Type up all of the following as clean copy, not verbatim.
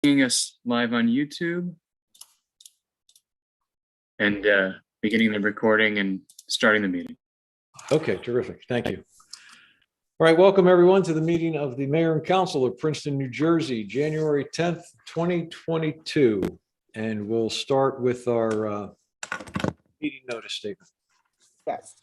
Seeing us live on YouTube and beginning the recording and starting the meeting. Okay, terrific. Thank you. All right, welcome everyone to the meeting of the Mayor and Council of Princeton, New Jersey, January 10th, 2022. And we'll start with our meeting notice statement. Yes.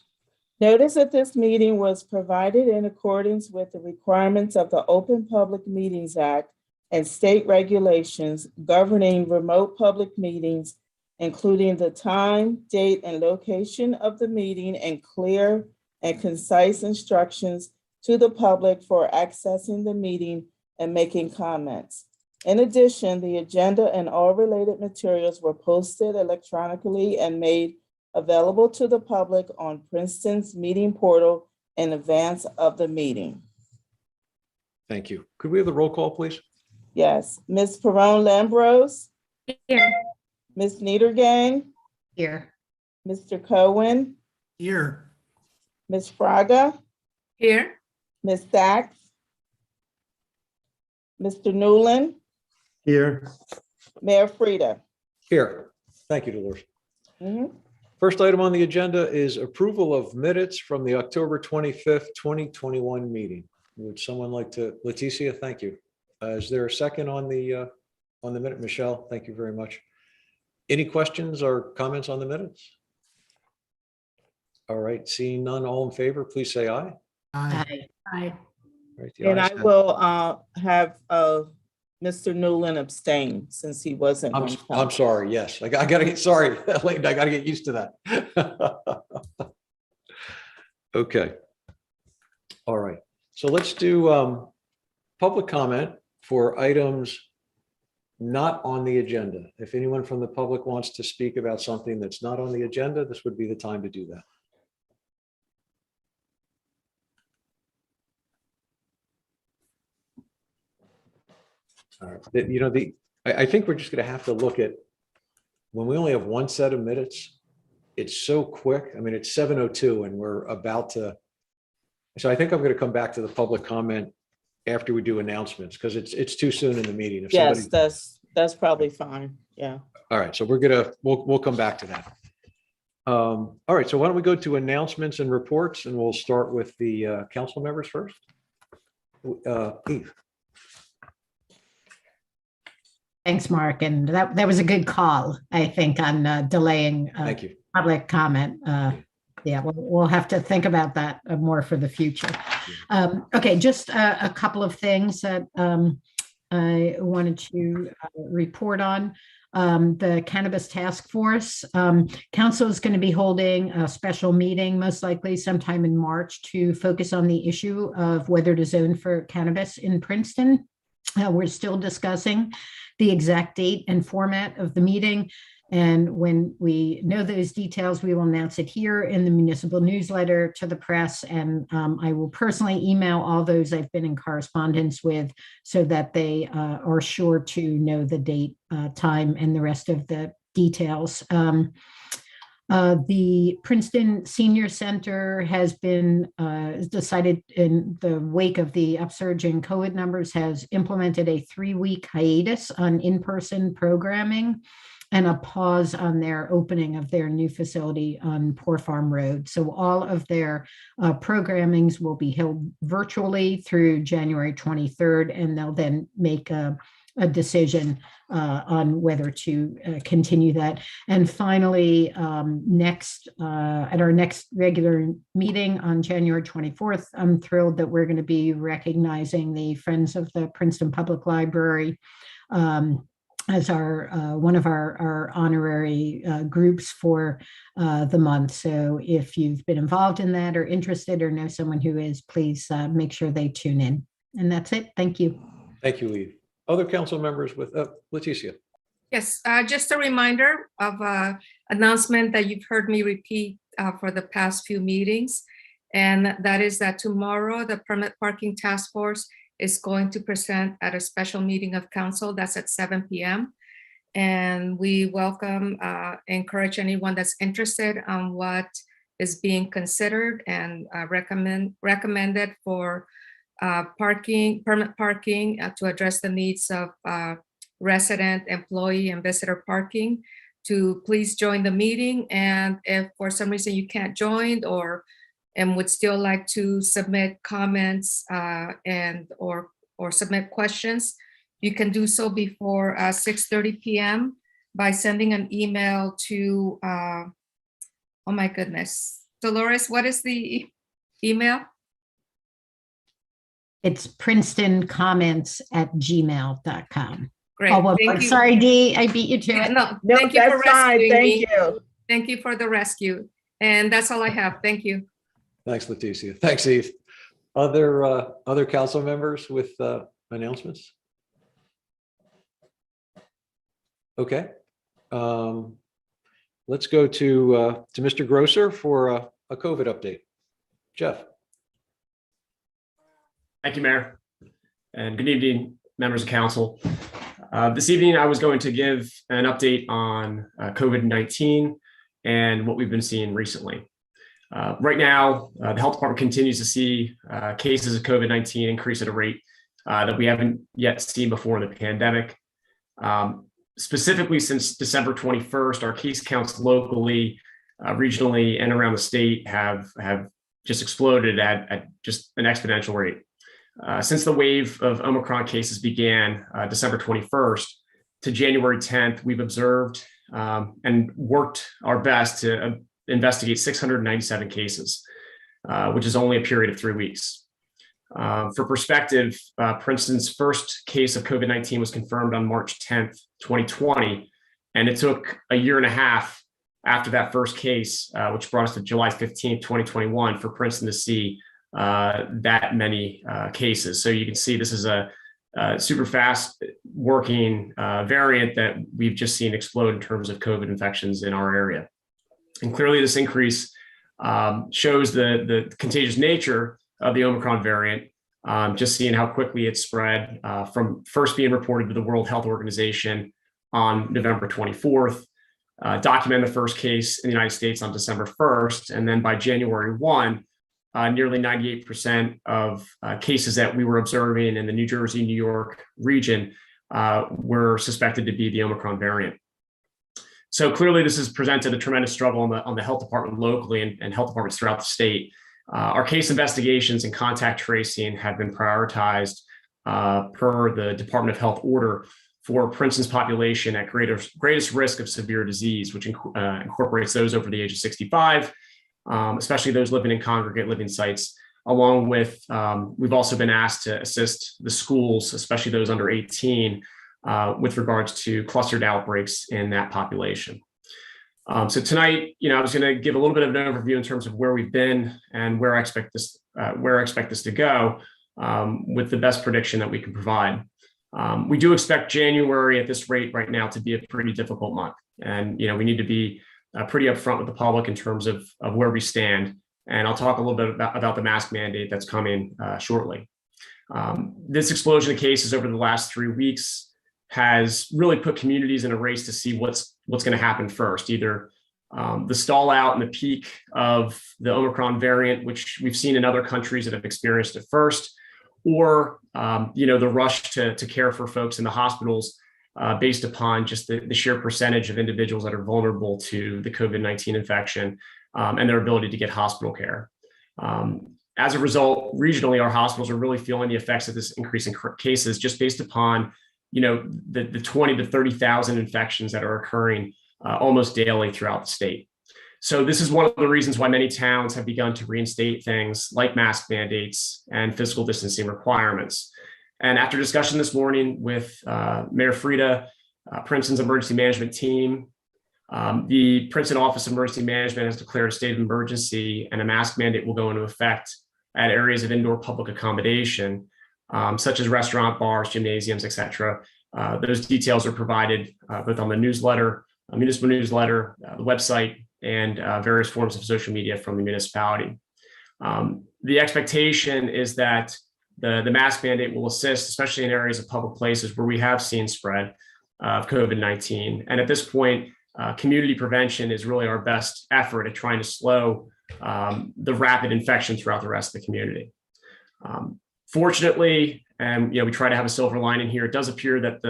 Notice that this meeting was provided in accordance with the requirements of the Open Public Meetings Act and state regulations governing remote public meetings, including the time, date, and location of the meeting, and clear and concise instructions to the public for accessing the meeting and making comments. In addition, the agenda and all related materials were posted electronically and made available to the public on Princeton's meeting portal in advance of the meeting. Thank you. Could we have the roll call, please? Yes, Ms. Perrone-Lambrose. Here. Ms. Niedergang. Here. Mr. Cohen. Here. Ms. Fraga. Here. Ms. Sachs. Mr. Newland. Here. Mayor Frida. Here. Thank you, Dolores. Mhm. First item on the agenda is approval of minutes from the October 25th, 2021 meeting. Would someone like to, Leticia, thank you. Is there a second on the minute? Michelle, thank you very much. Any questions or comments on the minutes? All right, seeing none, all in favor, please say aye. Aye. Aye. All right, the And ayes I have- will have Mr. Newland abstain since he wasn't. on I'm council. sorry, yes, I gotta get, sorry, Layton, I gotta get used to that. Okay. All right, so let's do public comment for items not on the agenda. If anyone from the public wants to speak about something that's not on the agenda, this would be the time to do that. All right. You know, I think we're just going to have to look at, when we only have one set of minutes, it's so quick. I mean, it's 7:02 and we're about to, so I think I'm going to come back to the public comment after we do announcements, because it's too soon in the meeting. If Yes, somebody, that's probably fine. Yeah. all right, so we'll come back to that. All right, so why don't we go to announcements and reports, and we'll start with the council members first. Eve. Thanks, Mark. And that was a good call, I think, on delaying Thank you. public comment. Yeah, we'll have to think about that more for the future. Okay, just a couple of things that I wanted to report on. The Cannabis Task Force. Council is going to be holding a special meeting, most likely sometime in March, to focus on the issue of whether to zone for cannabis in Princeton. We're still discussing the exact date and format of the meeting. And when we know those details, we will announce it here in the municipal newsletter to the press. And I will personally email all those I've been in correspondence with so that they are sure to know the date, time, and the rest of the details. The Princeton Senior Center has been decided in the wake of the upsurge in COVID numbers, has implemented a 3-week hiatus on in-person programming and a pause on their opening of their new facility on Poor Farm Road. So all of their programmings will be held virtually through January 23rd, and they'll then make a decision on whether to continue that. And finally, at our next regular meeting on January 24th, I'm thrilled that we're going to be recognizing the Friends of the Princeton Public Library as our one of our honorary groups for the month. So if you've been involved in that or interested or know someone who is, please make sure they tune in. And that's it. Thank you. Thank you, Eve. Other council members with Leticia. Yes, just a reminder of an announcement that you've heard me repeat for the past few meetings. And that is that tomorrow, the Permit Parking Task Force is going to present at a special meeting of council. That's at 7 p.m. And we welcome, encourage anyone that's interested on what is being considered and recommended for permit parking to address the needs of resident, employee, and visitor parking to please join the meeting. And if for some reason you can't join and would still like to submit comments or submit questions, you can do so before 6:30 p.m. by sending an email to, oh my goodness, Dolores, what is the email? It's princetoncomments@gmail.com. Great, Oh, well, thank you. sorry, Dee, I beat you to Yeah, it. no, No, thank you for that's fine. rescuing me. Thank you. Thank you for the rescue. And that's all I have. Thank you. Thanks, Leticia. Thanks, Eve. Other council members with announcements? Okay. Let's go to Mr. Grosser for a COVID update. Jeff. Thank you, Mayor. And good evening, members of council. This evening, I was going to give an update on COVID-19 and what we've been seeing recently. Right now, the health department continues to see cases of COVID-19 increase at a rate that we haven't yet seen before in the pandemic. Specifically, since December 21st, our case counts locally, regionally, and around the state have just exploded at just an exponential rate. Since the wave of Omicron cases began December 21st to January 10th, we've observed and worked our best to investigate 697 cases, which is only a period of 3 weeks. For perspective, Princeton's first case of COVID-19 was confirmed on March 10th, 2020, and it took a year and a half after that first case, which brought us to July 15th, 2021, for Princeton to see that many cases. So you can see this is a super fast working variant that we've just seen explode in terms of COVID infections in our area. And clearly this increase shows the contagious nature of the Omicron variant, just seeing how quickly it spread from first being reported to the World Health Organization on November 24th, documented the first case in the United States on December 1st, and then by January 1, nearly 98% of cases that we were observing in the New Jersey, New York region were suspected to be the Omicron variant. So clearly this has presented a tremendous struggle on the health department locally and health departments throughout the state. Our case investigations and contact tracing have been prioritized per the Department of Health order for Princeton's population at greatest risk of severe disease, which incorporates those over the age of 65, especially those living in congregate living sites, along with, we've also been asked to assist the schools, especially those under 18, with regards to clustered outbreaks in that population. So tonight, I was going to give a little bit of an overview in terms of where we've been and where I expect this to go, with the best prediction that we can provide. We do expect January at this rate right now to be a pretty difficult month, and we need to be pretty upfront with the public in terms of where we stand. And I'll talk a little bit about the mask mandate that's coming shortly. This explosion of cases over the last 3 weeks has really put communities in a race to see what's going to happen first, either the stall out and the peak of the Omicron variant, which we've seen in other countries that have experienced it first, or the rush to care for folks in the hospitals based upon just the sheer percentage of individuals that are vulnerable to the COVID-19 infection and their ability to get hospital care. As a result, regionally, our hospitals are really feeling the effects of this increase in cases just based upon the 20 to 30,000 infections that are occurring almost daily throughout the state. So this is one of the reasons why many towns have begun to reinstate things like mask mandates and physical distancing requirements. And after discussion this morning with Mayor Frieda, Princeton's emergency management team, the Princeton Office of Emergency Management has declared a state of emergency, and a mask mandate will go into effect at areas of indoor public accommodation, such as restaurant, bars, gymnasiums, etc. Those details are provided both on the newsletter, municipal newsletter, the website, and various forms of social media from the municipality. The expectation is that the mask mandate will assist, especially in areas of public places where we have seen spread of COVID-19. And at this point, community prevention is really our best effort at trying to slow the rapid infection throughout the rest of the community. Fortunately, and we try to have a silver lining here, it does appear that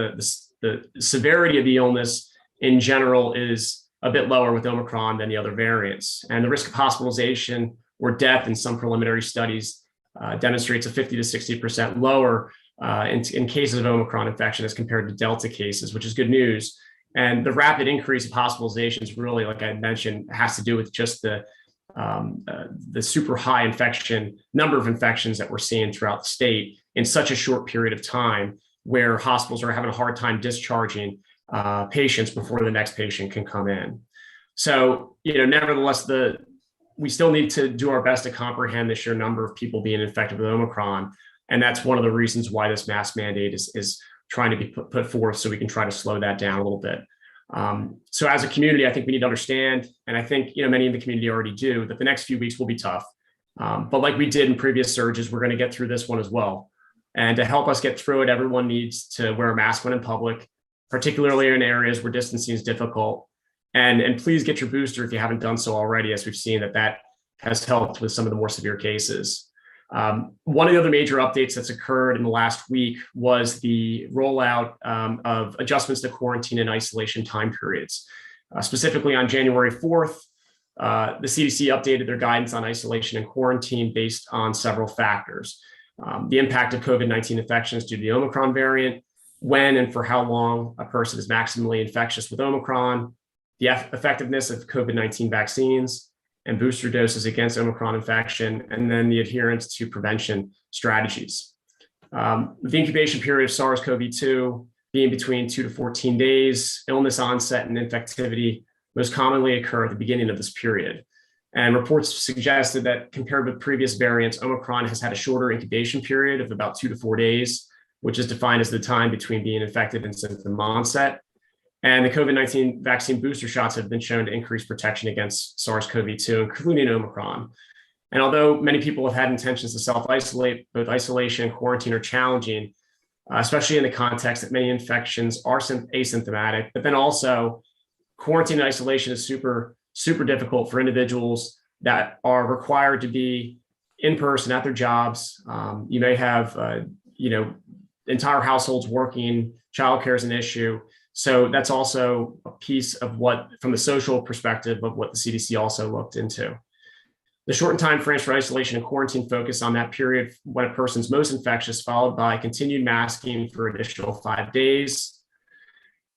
the severity of the illness in general is a bit lower with Omicron than the other variants. And the risk of hospitalization or death in some preliminary studies demonstrates a 50 to 60% lower in cases of Omicron infection as compared to Delta cases, which is good news. And the rapid increase of hospitalizations really, like I mentioned, has to do with just the super high number of infections that we're seeing throughout the state in such a short period of time, where hospitals are having a hard time discharging patients before the next patient can come in. So, nevertheless, we still need to do our best to comprehend the sheer number of people being infected with Omicron. And that's one of the reasons why this mask mandate is trying to be put forth, so we can try to slow that down a little bit. So as a community, I think we need to understand, and I think many in the community already do, that the next few weeks will be tough. But like we did in previous surges, we're going to get through this one as well. And to help us get through it, everyone needs to wear a mask when in public, particularly in areas where distancing is difficult. And please get your booster if you haven't done so already, as we've seen that has helped with some of the more severe cases. One of the other major updates that's occurred in the last week was the rollout of adjustments to quarantine and isolation time periods. Specifically on January 4th, the CDC updated their guidance on isolation and quarantine based on several factors. The impact of COVID-19 infections due to the Omicron variant, when and for how long a person is maximally infectious with Omicron, the effectiveness of COVID-19 vaccines and booster doses against Omicron infection, and then the adherence to prevention strategies. The incubation period of SARS-CoV-2 being between 2 to 14 days, illness onset and infectivity most commonly occur at the beginning of this period. And reports suggested that compared with previous variants, Omicron has had a shorter incubation period of about 2 to 4 days, which is defined as the time between being infected and symptom onset. And the COVID-19 vaccine booster shots have been shown to increase protection against SARS-CoV-2, including Omicron. And although many people have had intentions to self-isolate, both isolation and quarantine are challenging, especially in the context that many infections are asymptomatic, but then also quarantine and isolation is super, super difficult for individuals that are required to be in person at their jobs. You may have, entire households working, childcare is an issue. So that's also a piece of what, from the social perspective, of what the CDC also looked into. The shortened time frames for isolation and quarantine focus on that period when a person's most infectious, followed by continued masking for additional 5 days.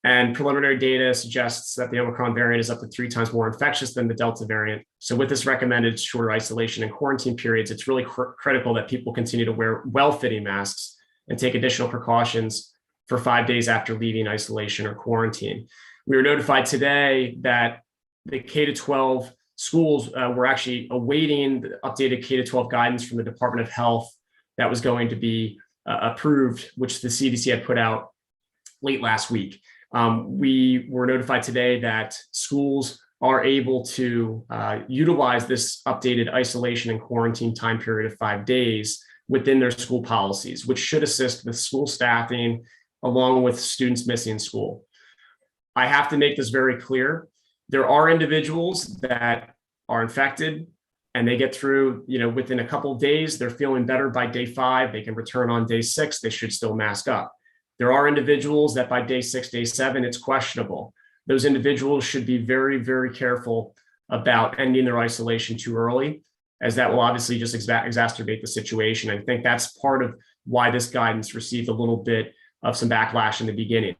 And preliminary data suggests that the Omicron variant is up to 3 times more infectious than the Delta variant. So with this recommended shorter isolation and quarantine periods, it's really critical that people continue to wear well-fitting masks and take additional precautions for 5 days after leaving isolation or quarantine. We were notified today that the K-12 schools were actually awaiting the updated K-12 guidance from the Department of Health that was going to be approved, which the CDC had put out late last week. We were notified today that schools are able to utilize this updated isolation and quarantine time period of 5 days within their school policies, which should assist with school staffing along with students missing school. I have to make this very clear. There are individuals that are infected and they get through, within a couple of days, they're feeling better by day 5, they can return on day 6, they should still mask up. There are individuals that by day 6, day 7, it's questionable. Those individuals should be very, very careful about ending their isolation too early, as that will obviously just exacerbate the situation. I think that's part of why this guidance received a little bit of some backlash in the beginning.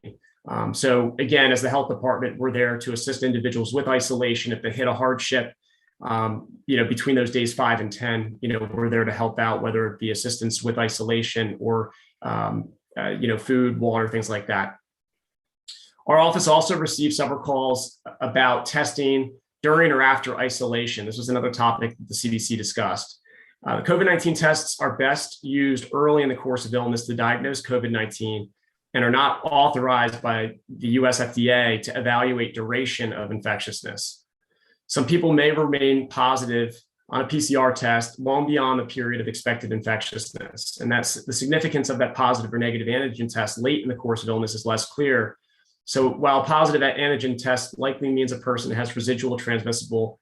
So again, as the health department, we're there to assist individuals with isolation. If they hit a hardship, between those days 5 and 10, we're there to help out, whether it be assistance with isolation or, food, water, things like that. Our office also received several calls about testing during or after isolation. This was another topic that the CDC discussed. The COVID-19 tests are best used early in the course of illness to diagnose COVID-19 and are not authorized by the US FDA to evaluate duration of infectiousness. Some people may remain positive on a PCR test long beyond the period of expected infectiousness. And that's the significance of that positive or negative antigen test late in the course of illness is less clear. So while positive antigen test likely means a person has residual transmissible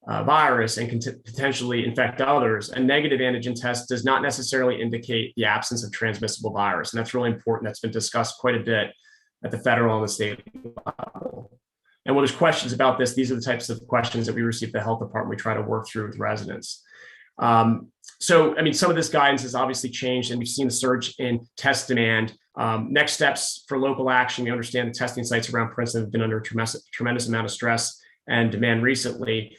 virus and can potentially infect others, a negative antigen test does not necessarily indicate the absence of transmissible virus. And that's really important. That's been discussed quite a bit. at the federal and the state level. And when there's questions about this, these are the types of questions that we receive at the health department. We try to work through with residents. So, I mean, some of this guidance has obviously changed, and we've seen a surge in test demand. Next steps for local action. We understand the testing sites around Princeton have been under a tremendous amount of stress and demand recently.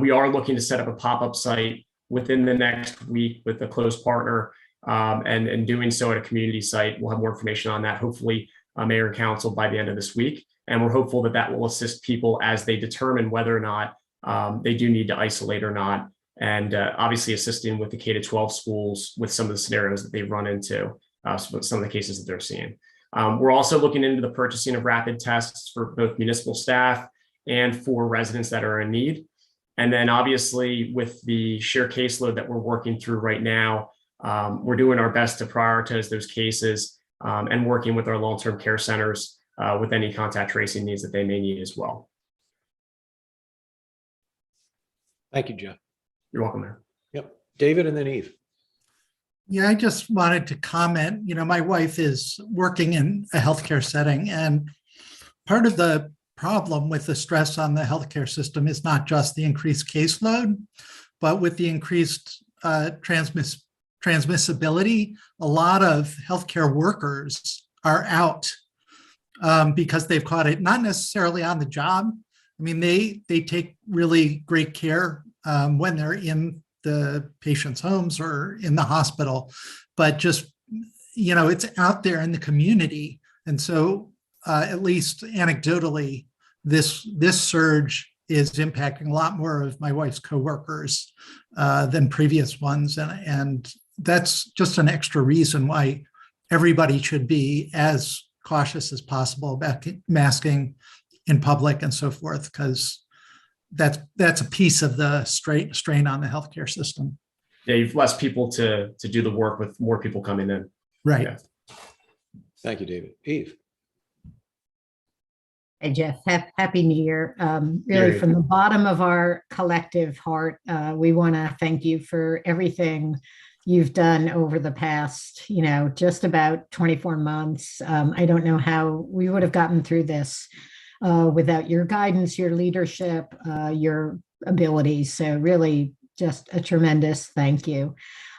We are looking to set up a pop-up site within the next week with a close partner, and doing so at a community site. We'll have more information on that, hopefully, Mayor and Council by the end of this week. And we're hopeful that that will assist people as they determine whether or not they do need to isolate or not. And obviously assisting with the K-12 schools with some of the scenarios that they run into, some of the cases that they're seeing. We're also looking into the purchasing of rapid tests for both municipal staff and for residents that are in need. And then obviously with the sheer caseload that we're working through right now, we're doing our best to prioritize those cases and working with our long-term care centers with any contact tracing needs that they may need as well. Thank you, Jeff. You're welcome, Mayor. Yep. David and then Eve. Yeah, I just wanted to comment, my wife is working in a healthcare setting, and part of the problem with the stress on the healthcare system is not just the increased caseload, but with the increased transmissibility, a lot of healthcare workers are out because they've caught it, not necessarily on the job. I mean, they take really great care when they're in the patient's homes or in the hospital, but just, it's out there in the community. And so at least anecdotally, this surge is impacting a lot more of my wife's coworkers than previous ones. And that's just an extra reason why everybody should be as cautious as possible about masking in public and so forth, because that's a piece of the strain on the healthcare system. Yeah, you've less people to do the work with more people coming in. Right. Yeah. Thank you, David. Eve. Hey, Jeff, happy New Year. Really, from the bottom of our collective heart, we want to thank you for everything you've done over the past, just about 24 months. I don't know how we would have gotten through this without your guidance, your leadership, your abilities. So really just a tremendous thank you.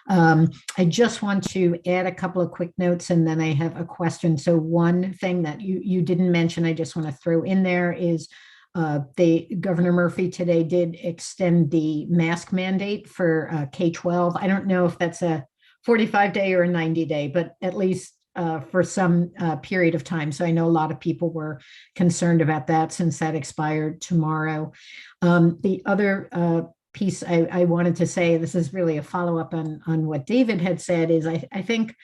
I just want to add a couple of quick notes, and then I have a question. So one thing that you didn't mention, I just want to throw in there is Governor Murphy today did extend the mask mandate for K-12. I don't know if that's a 45-day or a 90-day, but at least for some period of time. So I know a lot of people were concerned about that since that expired tomorrow. The other piece I wanted to say, this is really a follow-up on what David had said, is I think,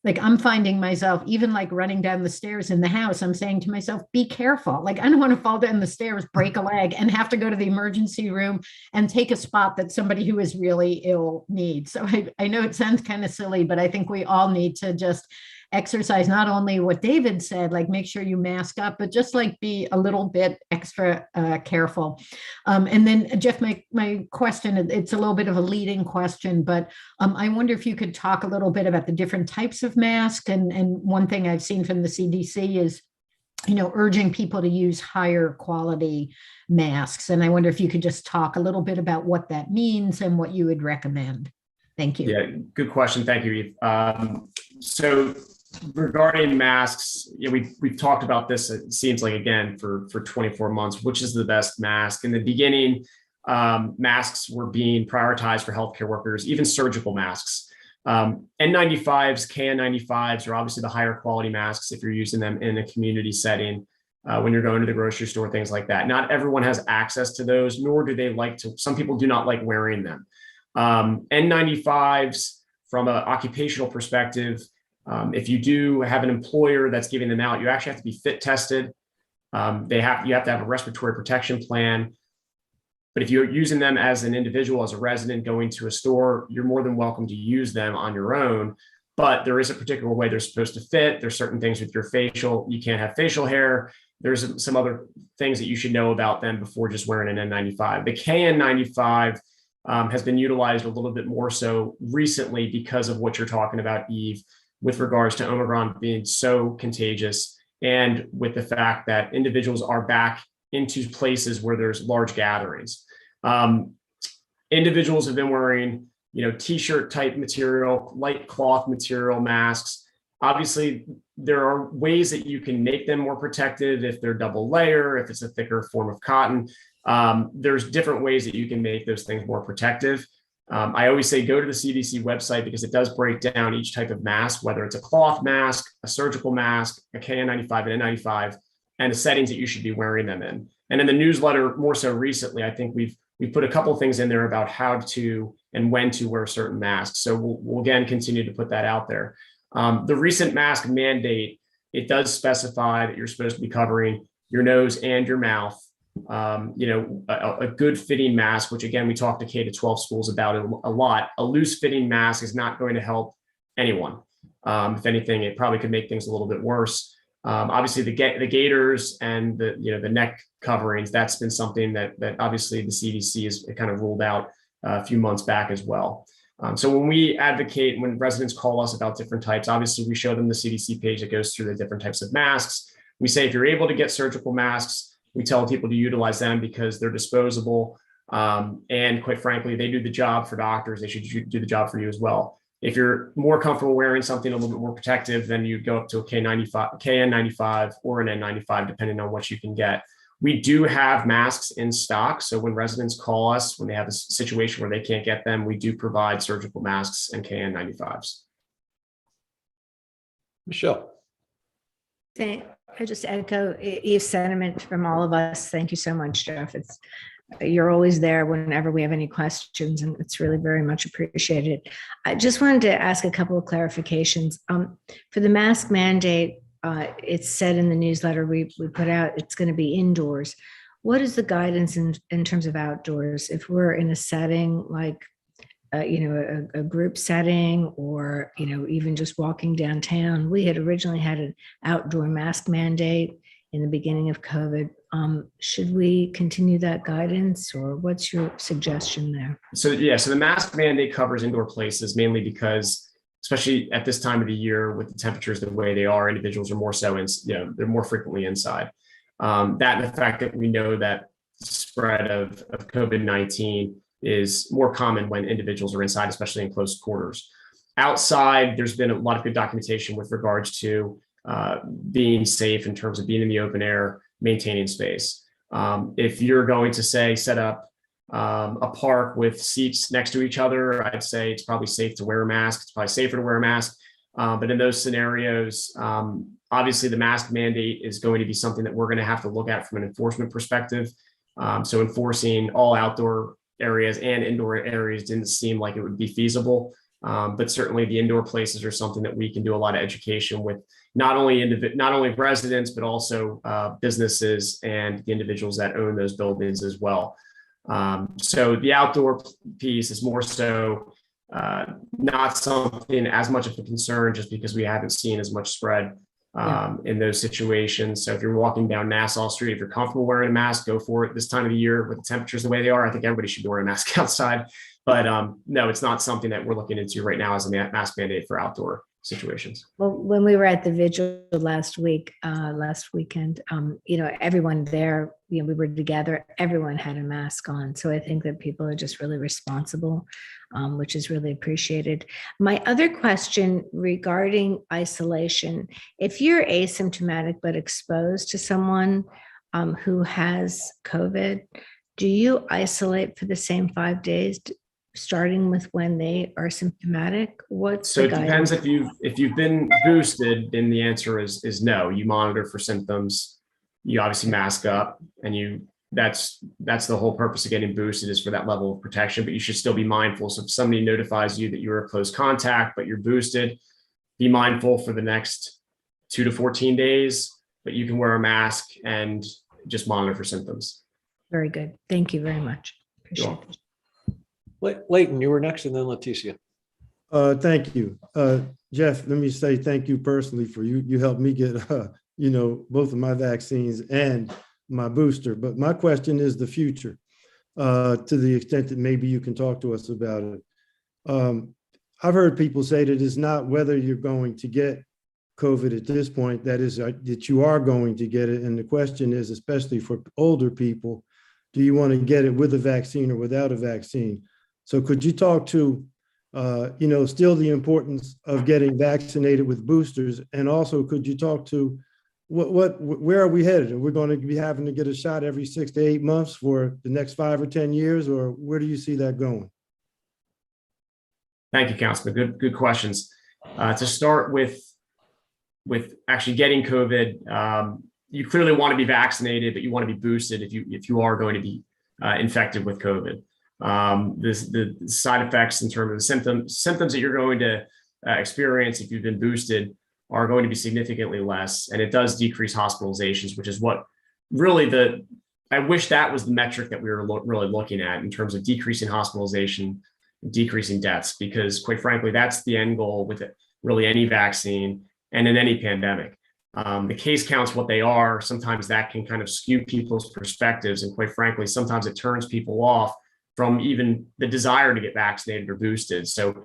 like, I'm finding myself, even like running down the stairs in the house, I'm saying to myself, be careful. Like, I don't want to fall down the stairs, break a leg, and have to go to the emergency room and take a spot that somebody who is really ill needs. So I know it sounds kind of silly, but I think we all need to just exercise not only what David said, like make sure you mask up, but just like be a little bit extra careful. And then Jeff, my question, it's a little bit of a leading question, but I wonder if you could talk a little bit about the different types of masks. And one thing I've seen from the CDC is, urging people to use higher quality masks. And I wonder if you could just talk a little bit about what that means and what you would recommend. Thank you. Yeah, good question. Thank you, Eve. So regarding masks, we've talked about this, it seems like, again, for 24 months, which is the best mask. In the beginning, masks were being prioritized for healthcare workers, even surgical masks. N95s, KN95s are obviously the higher quality masks if you're using them in a community setting, when you're going to the grocery store, things like that. Not everyone has access to those, nor do they like to. Some people do not like wearing them. N95s, from an occupational perspective, if you do have an employer that's giving them out, you actually have to be fit tested. You have to have a respiratory protection plan. But if you're using them as an individual, as a resident going to a store, you're more than welcome to use them on your own. But there is a particular way they're supposed to fit. There's certain things with your facial. You can't have facial hair. There's some other things that you should know about them before just wearing an N95. The KN95 has been utilized a little bit more so recently because of what you're talking about, Eve, with regards to Omicron being so contagious and with the fact that individuals are back into places where there's large gatherings. Individuals have been wearing, t-shirt type material, light cloth material masks. Obviously, there are ways that you can make them more protective if they're double layer, if it's a thicker form of cotton. There's different ways that you can make those things more protective. I always say go to the CDC website because it does break down each type of mask, whether it's a cloth mask, a surgical mask, a KN95 and N95, and the settings that you should be wearing them in. And in the newsletter, more so recently, I think we've put a couple of things in there about how to and when to wear certain masks. So we'll again continue to put that out there. The recent mask mandate, it does specify that you're supposed to be covering your nose and your mouth. A good fitting mask, which again, we talk to K to 12 schools about it a lot. A loose fitting mask is not going to help anyone. If anything, it probably could make things a little bit worse. Obviously, the gaiters and the neck coverings, that's been something that obviously the CDC has kind of ruled out a few months back as well. So when we advocate, when residents call us about different types, obviously we show them the CDC page that goes through the different types of masks. We say, if you're able to get surgical masks, we tell people to utilize them because they're disposable. And quite frankly, they do the job for doctors. They should do the job for you as well. If you're more comfortable wearing something a little bit more protective, then you'd go up to a KN95 or an N95, depending on what you can get. We do have masks in stock. So when residents call us, when they have a situation where they can't get them, we do provide surgical masks and KN95s. Michelle. I just echo Eve's sentiment from all of us. Thank you so much, Jeff. You're always there whenever we have any questions, and it's really very much appreciated. I just wanted to ask a couple of clarifications. For the mask mandate, it's said in the newsletter we put out, it's going to be indoors. What is the guidance in terms of outdoors? If we're in a setting like, a group setting, or, even just walking downtown, we had originally had an outdoor mask mandate in the beginning of COVID. Should we continue that guidance, or what's your suggestion there? So the mask mandate covers indoor places mainly because, especially at this time of the year with the temperatures the way they are, individuals are more so they're more frequently inside. That and the fact that we know that spread of COVID-19 is more common when individuals are inside, especially in close quarters. Outside, there's been a lot of good documentation with regards to being safe in terms of being in the open air, maintaining space. If you're going to set up a park with seats next to each other, I'd say it's probably safe to wear a mask. It's probably safer to wear a mask. But in those scenarios, obviously the mask mandate is going to be something that we're going to have to look at from an enforcement perspective. So enforcing all outdoor areas and indoor areas didn't seem like it would be feasible. But certainly the indoor places are something that we can do a lot of education with, not only residents, but also businesses and the individuals that own those buildings as well. So the outdoor piece is more so not something as much of a concern, just because we haven't seen as much spread in those situations. So if you're walking down Nassau Street, if you're comfortable wearing a mask, go for it. This time of the year with the temperatures the way they are, I think everybody should be wearing a mask outside. But no, it's not something that we're looking into right now as a mask mandate for outdoor situations. Well, when we were at the vigil last weekend, everyone there, we were together, everyone had a mask on. So I think that people are just really responsible, which is really appreciated. My other question regarding isolation, if you're asymptomatic but exposed to someone who has COVID, do you isolate for the same 5 days, starting with when they are symptomatic? So it depends if you've been boosted, then the answer is no. You monitor for symptoms, you obviously mask up, and that's the whole purpose of getting boosted, is for that level of protection. But you should still be mindful. So if somebody notifies you that you're a close contact but you're boosted, be mindful for the next 2 to 14 days, but you can wear a mask and just monitor for symptoms. Very good. Thank you very much. Appreciate it. Leighton, you were next, and then Leticia. Thank you. Jeff, let me say thank you personally for you helped me get, both of my vaccines and my booster. But my question is the future, to the extent that maybe you can talk to us about it. I've heard people say that it's not whether you're going to get COVID at this point, that is, that you are going to get it. And the question is, especially for older people, do you want to get it with a vaccine or without a vaccine? So could you talk to, still the importance of getting vaccinated with boosters? And also, could you talk to where are we headed? Are we going to be having to get a shot every 6 to 8 months for the next 5 or 10 years, or where do you see that going? Thank you, Councilman. Good questions. To start with actually getting COVID, you clearly want to be vaccinated, but you want to be boosted if you are going to be infected with COVID. The side effects in terms of the symptoms that you're going to experience if you've been boosted are going to be significantly less, and it does decrease hospitalizations, which is what really I wish that was the metric that we were really looking at in terms of decreasing hospitalization, decreasing deaths, because quite frankly, that's the end goal with really any vaccine and in any pandemic. The case counts what they are. Sometimes that can kind of skew people's perspectives, and quite frankly, sometimes it turns people off from even the desire to get vaccinated or boosted. So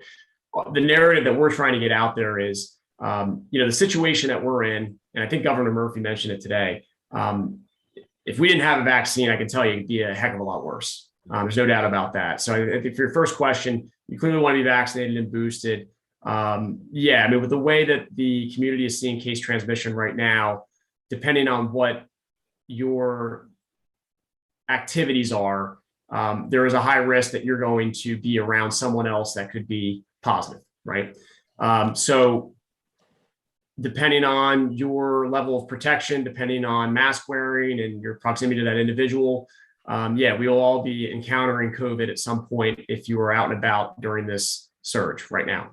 the narrative that we're trying to get out there is, the situation that we're in, and I think Governor Murphy mentioned it today, if we didn't have a vaccine, I can tell you it'd be a heck of a lot worse. There's no doubt about that. So I think for your first question, you clearly want to be vaccinated and boosted. With the way that the community is seeing case transmission right now, depending on what your activities are, there is a high risk that you're going to be around someone else that could be positive, right? So depending on your level of protection, depending on mask wearing and your proximity to that individual, we will all be encountering COVID at some point if you are out and about during this surge right now.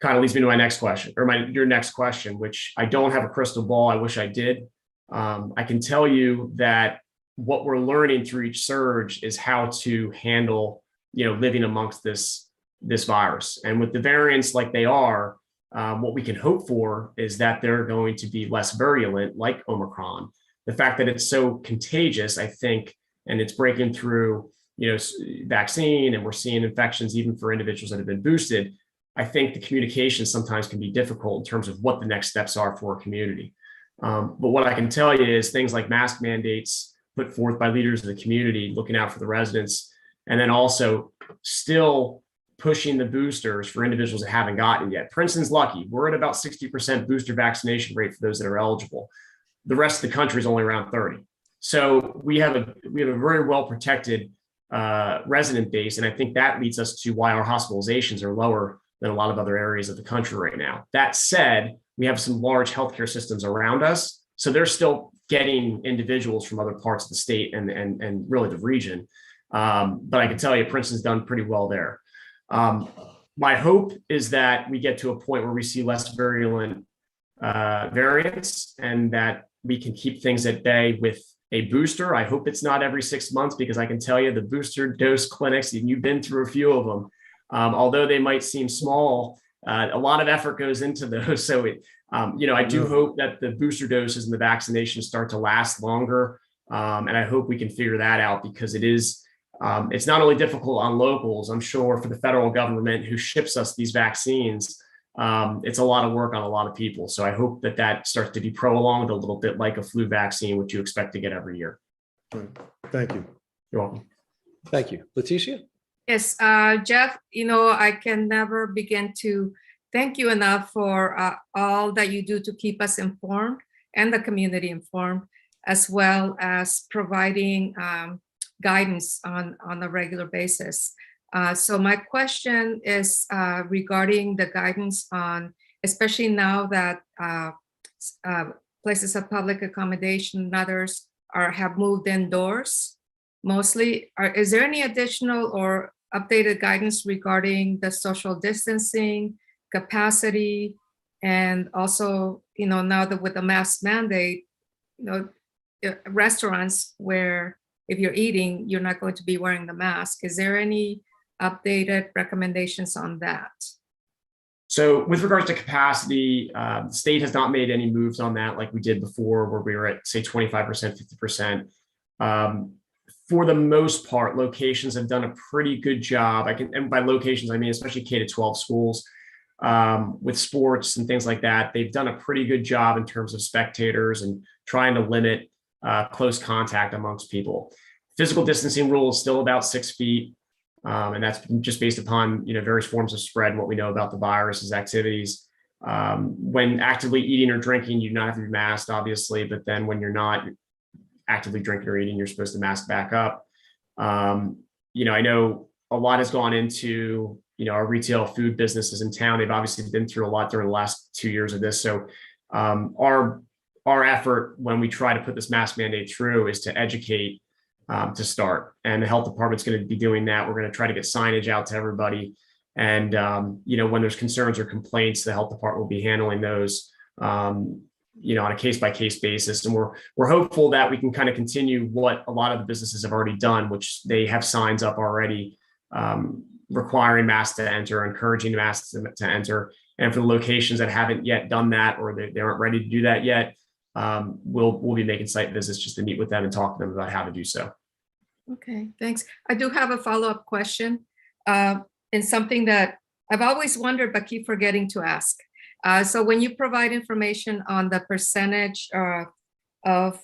Kind of leads me to my next question, or your next question, which I don't have a crystal ball. I wish I did. I can tell you that what we're learning through each surge is how to handle, living amongst this virus. And with the variants like they are, what we can hope for is that they're going to be less virulent, like Omicron. The fact that it's so contagious, I think, and it's breaking through, vaccine, and we're seeing infections even for individuals that have been boosted. I think the communication sometimes can be difficult in terms of what the next steps are for a community. But what I can tell you is things like mask mandates put forth by leaders of the community, looking out for the residents, and then also still pushing the boosters for individuals that haven't gotten it yet. Princeton's lucky. We're at about 60% booster vaccination rate for those that are eligible. The rest of the country is only around 30. So we have a very well protected resident base, and I think that leads us to why our hospitalizations are lower than a lot of other areas of the country right now. That said, we have some large healthcare systems around us, so they're still getting individuals from other parts of the state and really the region. But I can tell you, Princeton's done pretty well there. My hope is that we get to a point where we see less virulent variants, and that we can keep things at bay with a booster. I hope it's not every 6 months, because I can tell you the booster dose clinics, and you've been through a few of them, although they might seem small, a lot of effort goes into those. So I do hope that the booster doses and the vaccinations start to last longer. And I hope we can figure that out, because it's not only difficult on locals, I'm sure for the federal government who ships us these vaccines, it's a lot of work on a lot of people. So I hope that starts to be prolonged a little bit, like a flu vaccine, which you expect to get every year. Thank you. You're welcome. Thank you. Leticia? Yes, Jeff, I can never begin to thank you enough for all that you do to keep us informed and the community informed, as well as providing guidance on a regular basis. So my question is regarding the guidance on, especially now that places of public accommodation and others have moved indoors mostly. Is there any additional or updated guidance regarding the social distancing, capacity, and also, now that with the mask mandate, restaurants where if you're eating, you're not going to be wearing the mask. Is there any updated recommendations on that? So with regards to capacity, the state has not made any moves on that like we did before, where we were at, say, 25%, 50%. For the most part, locations have done a pretty good job. And by locations, I mean especially K-12 schools, with sports and things like that, they've done a pretty good job in terms of spectators and trying to limit close contact amongst people. Physical distancing rule is still about 6 feet. And that's just based upon, various forms of spread, what we know about the virus's activities. When actively eating or drinking, you do not have to be masked, obviously, but then when you're not actively drinking or eating, you're supposed to mask back up. I know a lot has gone into, our retail food businesses in town. They've obviously been through a lot during the last 2 years of this. So our effort when we try to put this mask mandate through is to educate to start. And the health department's going to be doing that. We're going to try to get signage out to everybody. And, when there's concerns or complaints, the health department will be handling those, on a case-by-case basis. And we're hopeful that we can kind of continue what a lot of the businesses have already done, which they have signs up already requiring masks to enter, encouraging masks to enter. And for the locations that haven't yet done that, or they aren't ready to do that yet, we'll be making site visits just to meet with them and talk to them about how to do so. Okay, thanks. I do have a follow-up question, and something that I've always wondered but keep forgetting to ask. So when you provide information on the percentage of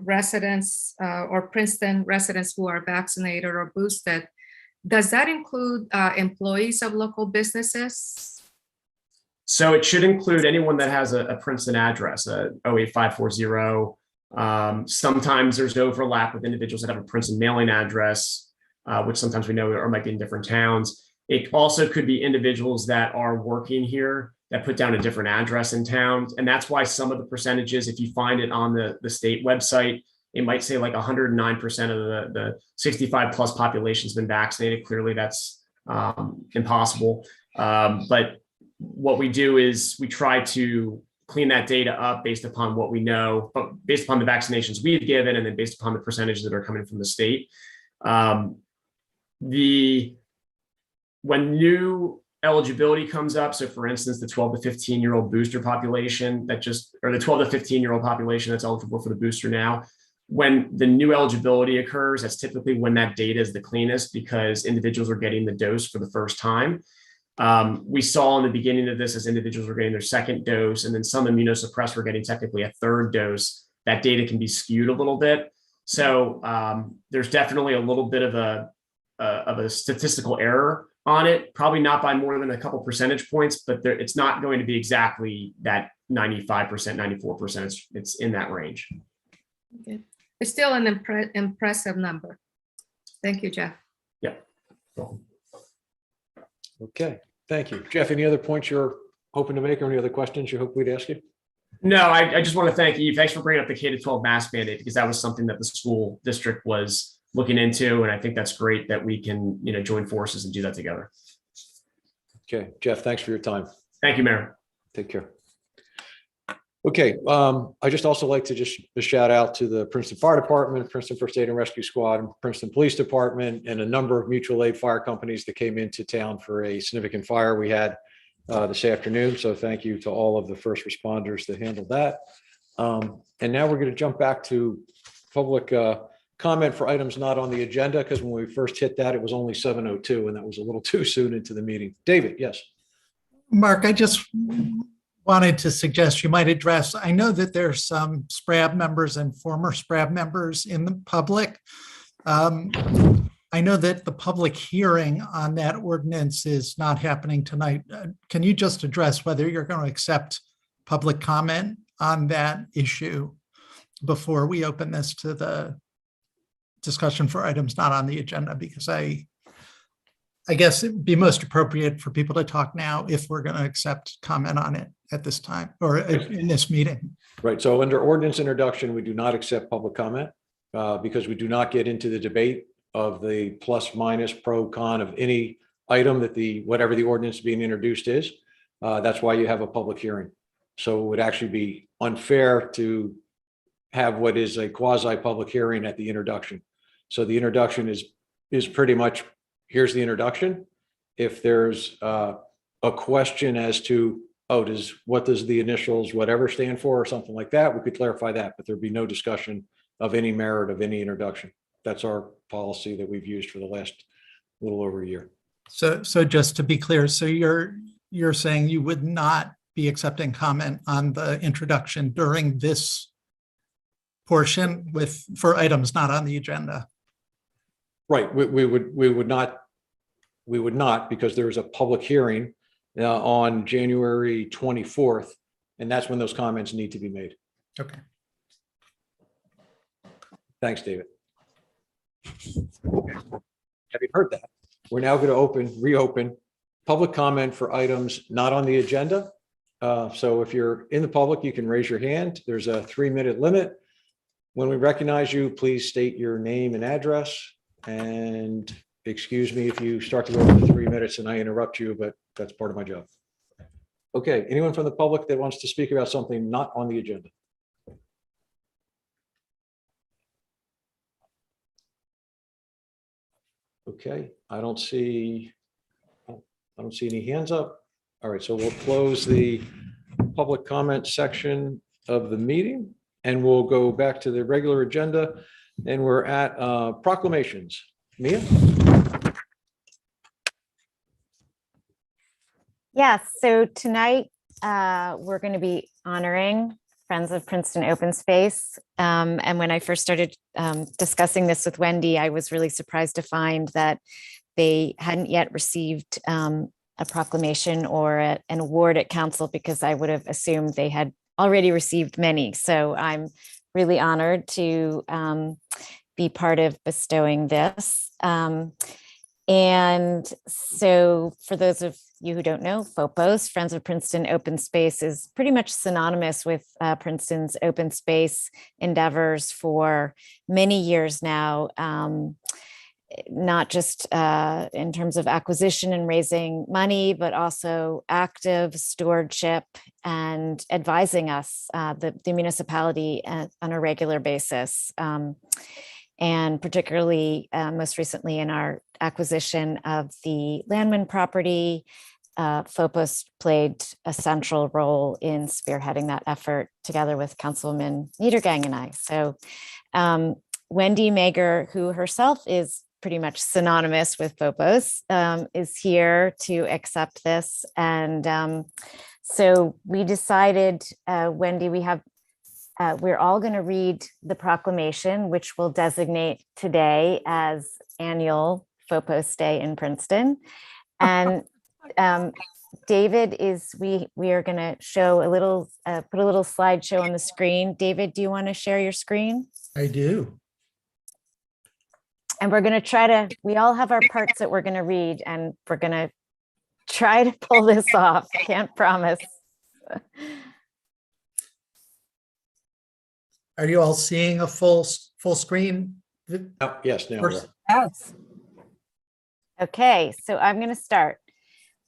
residents or Princeton residents who are vaccinated or boosted, does that include employees of local businesses? So it should include anyone that has a Princeton address, a 08540. Sometimes there's overlap with individuals that have a Princeton mailing address, which sometimes we know or might be in different towns. It also could be individuals that are working here that put down a different address in town. And that's why some of the percentages, if you find it on the state website, it might say like 109% of the 65 plus population has been vaccinated. Clearly that's impossible. But what we do is we try to clean that data up based upon what we know, but based upon the vaccinations we've given, and then based upon the percentages that are coming from the state. When new eligibility comes up, so for instance, the 12 to 15-year-old booster population or the 12 to 15-year-old population that's eligible for the booster now, when the new eligibility occurs, that's typically when that data is the cleanest because individuals are getting the dose for the first time. We saw in the beginning of this as individuals were getting their second dose, and then some immunosuppressed were getting technically a third dose. That data can be skewed a little bit. So there's definitely a little bit of a statistical error on it, probably not by more than a couple percentage points, but it's not going to be exactly that 95%, 94%. It's in that range. Okay. It's still an impressive number. Thank you, Jeff. Yeah. Okay, thank you. Jeff, any other points you're hoping to make or any other questions you hope we'd ask you? No, I just want to thank you. Thanks for bringing up the K-12 mask mandate, because that was something that the school district was looking into. And I think that's great that we can, join forces and do that together. Okay, Jeff, thanks for your time. Thank you, Mayor. Take care. Okay, I just also like to just shout out to the Princeton Fire Department, Princeton First Aid and Rescue Squad, and Princeton Police Department, and a number of mutual aid fire companies that came into town for a significant fire we had this afternoon. So thank you to all of the first responders that handled that. And now we're going to jump back to public comment for items not on the agenda, because when we first hit that, it was only 7:02, and that was a little too soon into the meeting. David, yes. Mark, I just wanted to suggest you might address, I know that there's some SPRAB members and former SPRAB members in the public. I know that the public hearing on that ordinance is not happening tonight. Can you just address whether you're going to accept public comment on that issue before we open this to the discussion for items not on the agenda? Because I guess it'd be most appropriate for people to talk now if we're going to accept comment on it at this time or in this meeting. Right. So under ordinance introduction, we do not accept public comment because we do not get into the debate of the plus, minus, pro, con of any item that whatever the ordinance being introduced is. That's why you have a public hearing. So it would actually be unfair to have what is a quasi-public hearing at the introduction. So the introduction is pretty much, here's the introduction. If there's a question as to, what does the initials whatever stand for or something like that, we could clarify that, but there'd be no discussion of any merit of any introduction. That's our policy that we've used for the last little over a year. So just to be clear, so you're saying you would not be accepting comment on the introduction during this portion for items not on the agenda. Right, we would not because there is a public hearing on January 24th, and that's when those comments need to be made. Okay. Thanks, David. Having heard that, we're now going to reopen public comment for items not on the agenda. So if you're in the public, you can raise your hand. There's a 3-minute limit. When we recognize you, please state your name and address. And excuse me if you start to go over 3 minutes and I interrupt you, but that's part of my job. Okay, anyone from the public that wants to speak about something not on the agenda? Okay, I don't see any hands up. All right, so we'll close the public comment section of the meeting and we'll go back to the regular agenda, and we're at proclamations. Mia? Yes, so tonight we're going to be honoring Friends of Princeton Open Space. And when I first started discussing this with Wendy, I was really surprised to find that they hadn't yet received a proclamation or an award at council, because I would have assumed they had already received many. So I'm really honored to be part of bestowing this. And so for those of you who don't know, FOPOS, Friends of Princeton Open Space, is pretty much synonymous with Princeton's open space endeavors for many years now, not just in terms of acquisition and raising money, but also active stewardship and advising us, the municipality, on a regular basis. And particularly most recently in our acquisition of the Landman property, FOPOS played a central role in spearheading that effort together with Councilwoman Niedergang and I. So Wendy Mager, who herself is pretty much synonymous with FOPOS, is here to accept this. And so we decided, Wendy, we're all going to read the proclamation, which will designate today as annual FOPOS Day in Princeton. And David we are going to show a little, put a little slideshow on the screen. David, do you want to share your screen? I do. And we're going to we all have our parts that we're going to read, and we're going to try to pull this off. Can't promise. Are you all seeing a full screen? Oh, yes, now. First- Yes. Okay, so I'm going to start.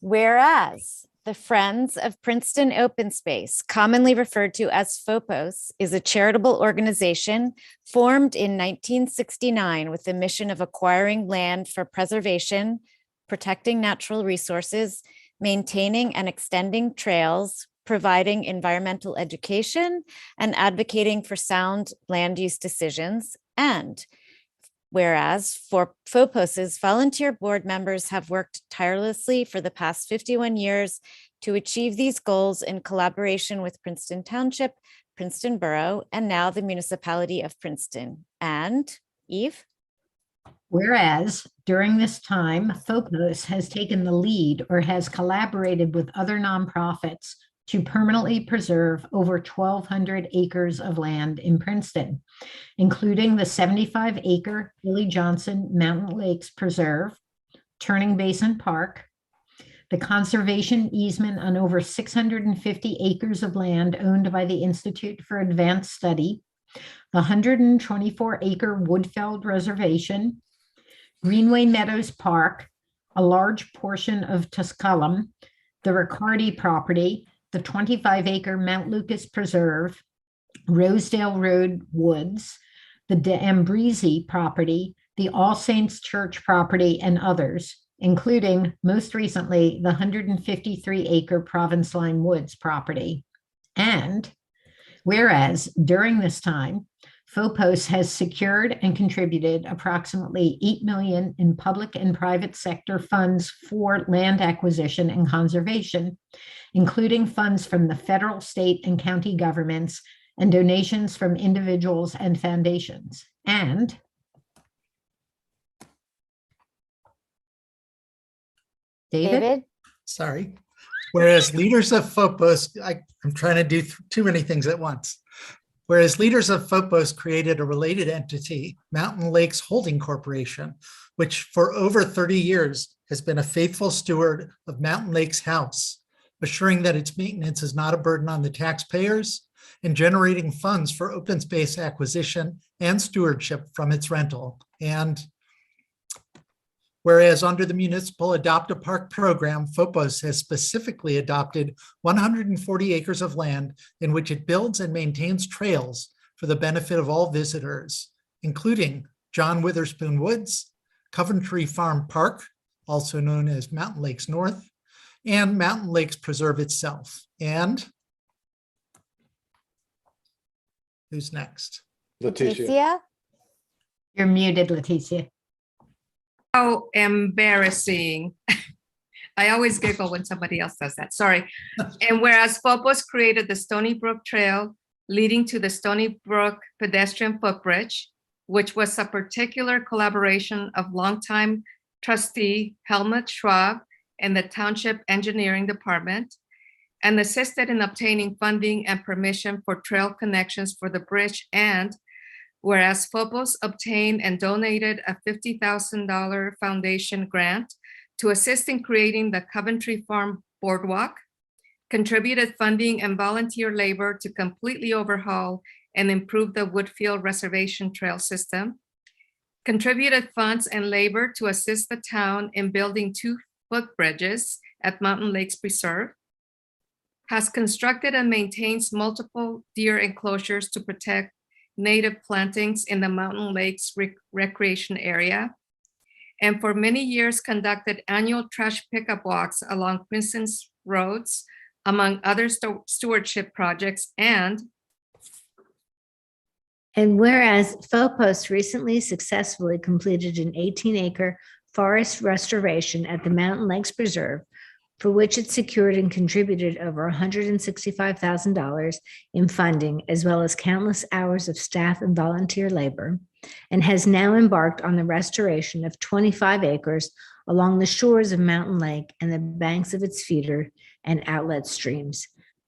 Whereas the Friends of Princeton Open Space, commonly referred to as FOPOS, is a charitable organization formed in 1969 with the mission of acquiring land for preservation, protecting natural resources, maintaining and extending trails, providing environmental education, and advocating for sound land use decisions. And whereas for FOPOS's volunteer board members have worked tirelessly for the past 51 years to achieve these goals in collaboration with Princeton Township, Princeton Borough, and now the municipality of Princeton. And Eve? Whereas during this time, FOPOS has taken the lead or has collaborated with other nonprofits to permanently preserve over 1,200 acres of land in Princeton, including the 75-acre Billy Johnson Mountain Lakes Preserve, Turning Basin Park, the conservation easement on over 650 acres of land owned by the Institute for Advanced Study, the 124-acre Woodfeld Reservation, Greenway Meadows Park, a large portion of Tusculum, the Riccardi property, the 25-acre Mount Lucas Preserve, Rosedale Road Woods, the De Ambrisi property, the All Saints Church property, and others, including most recently the 153-acre Province Line Woods property. And whereas during this time, FOPOS has secured and contributed approximately 8 million in public and private sector funds for land acquisition and conservation, including funds from the federal, state, and county governments and donations from individuals and foundations. And David? Sorry. Whereas leaders of FOPOS, I'm trying to do too many things at once. Whereas leaders of FOPOS created a related entity, Mountain Lakes Holding Corporation, which for over 30 years has been a faithful steward of Mountain Lakes House, assuring that its maintenance is not a burden on the taxpayers and generating funds for open space acquisition and stewardship from its rental. And whereas under the Municipal Adopt a Park program, FOPOS has specifically adopted 140 acres of land in which it builds and maintains trails for the benefit of all visitors, including John Witherspoon Woods, Coventry Farm Park, also known as Mountain Lakes North, and Mountain Lakes Preserve itself. And who's next? Leticia? You're muted, Leticia. Oh, embarrassing. I always giggle when somebody else does that. Sorry. And whereas FOPOS created the Stony Brook Trail leading to the Stony Brook pedestrian footbridge, which was a particular collaboration of longtime trustee Helmut Schwab and the Township Engineering Department, and assisted in obtaining funding and permission for trail connections for the bridge. And whereas FOPOS obtained and donated a $50,000 foundation grant to assist in creating the Coventry Farm Boardwalk, contributed funding and volunteer labor to completely overhaul and improve the Woodfield Reservation Trail system, contributed funds and labor to assist the town in building 2 footbridges at Mountain Lakes Preserve, has constructed and maintains multiple deer enclosures to protect native plantings in the Mountain Lakes recreation area, and for many years conducted annual trash pickup walks along Princeton's roads, among other stewardship projects. And whereas FOPOS recently successfully completed an 18-acre forest restoration at the Mountain Lakes Preserve, for which it secured and contributed over $165,000 in funding, as well as countless hours of staff and volunteer labor, and has now embarked on the restoration of 25 acres along the shores of Mountain Lake and the banks of its feeder and outlet streams.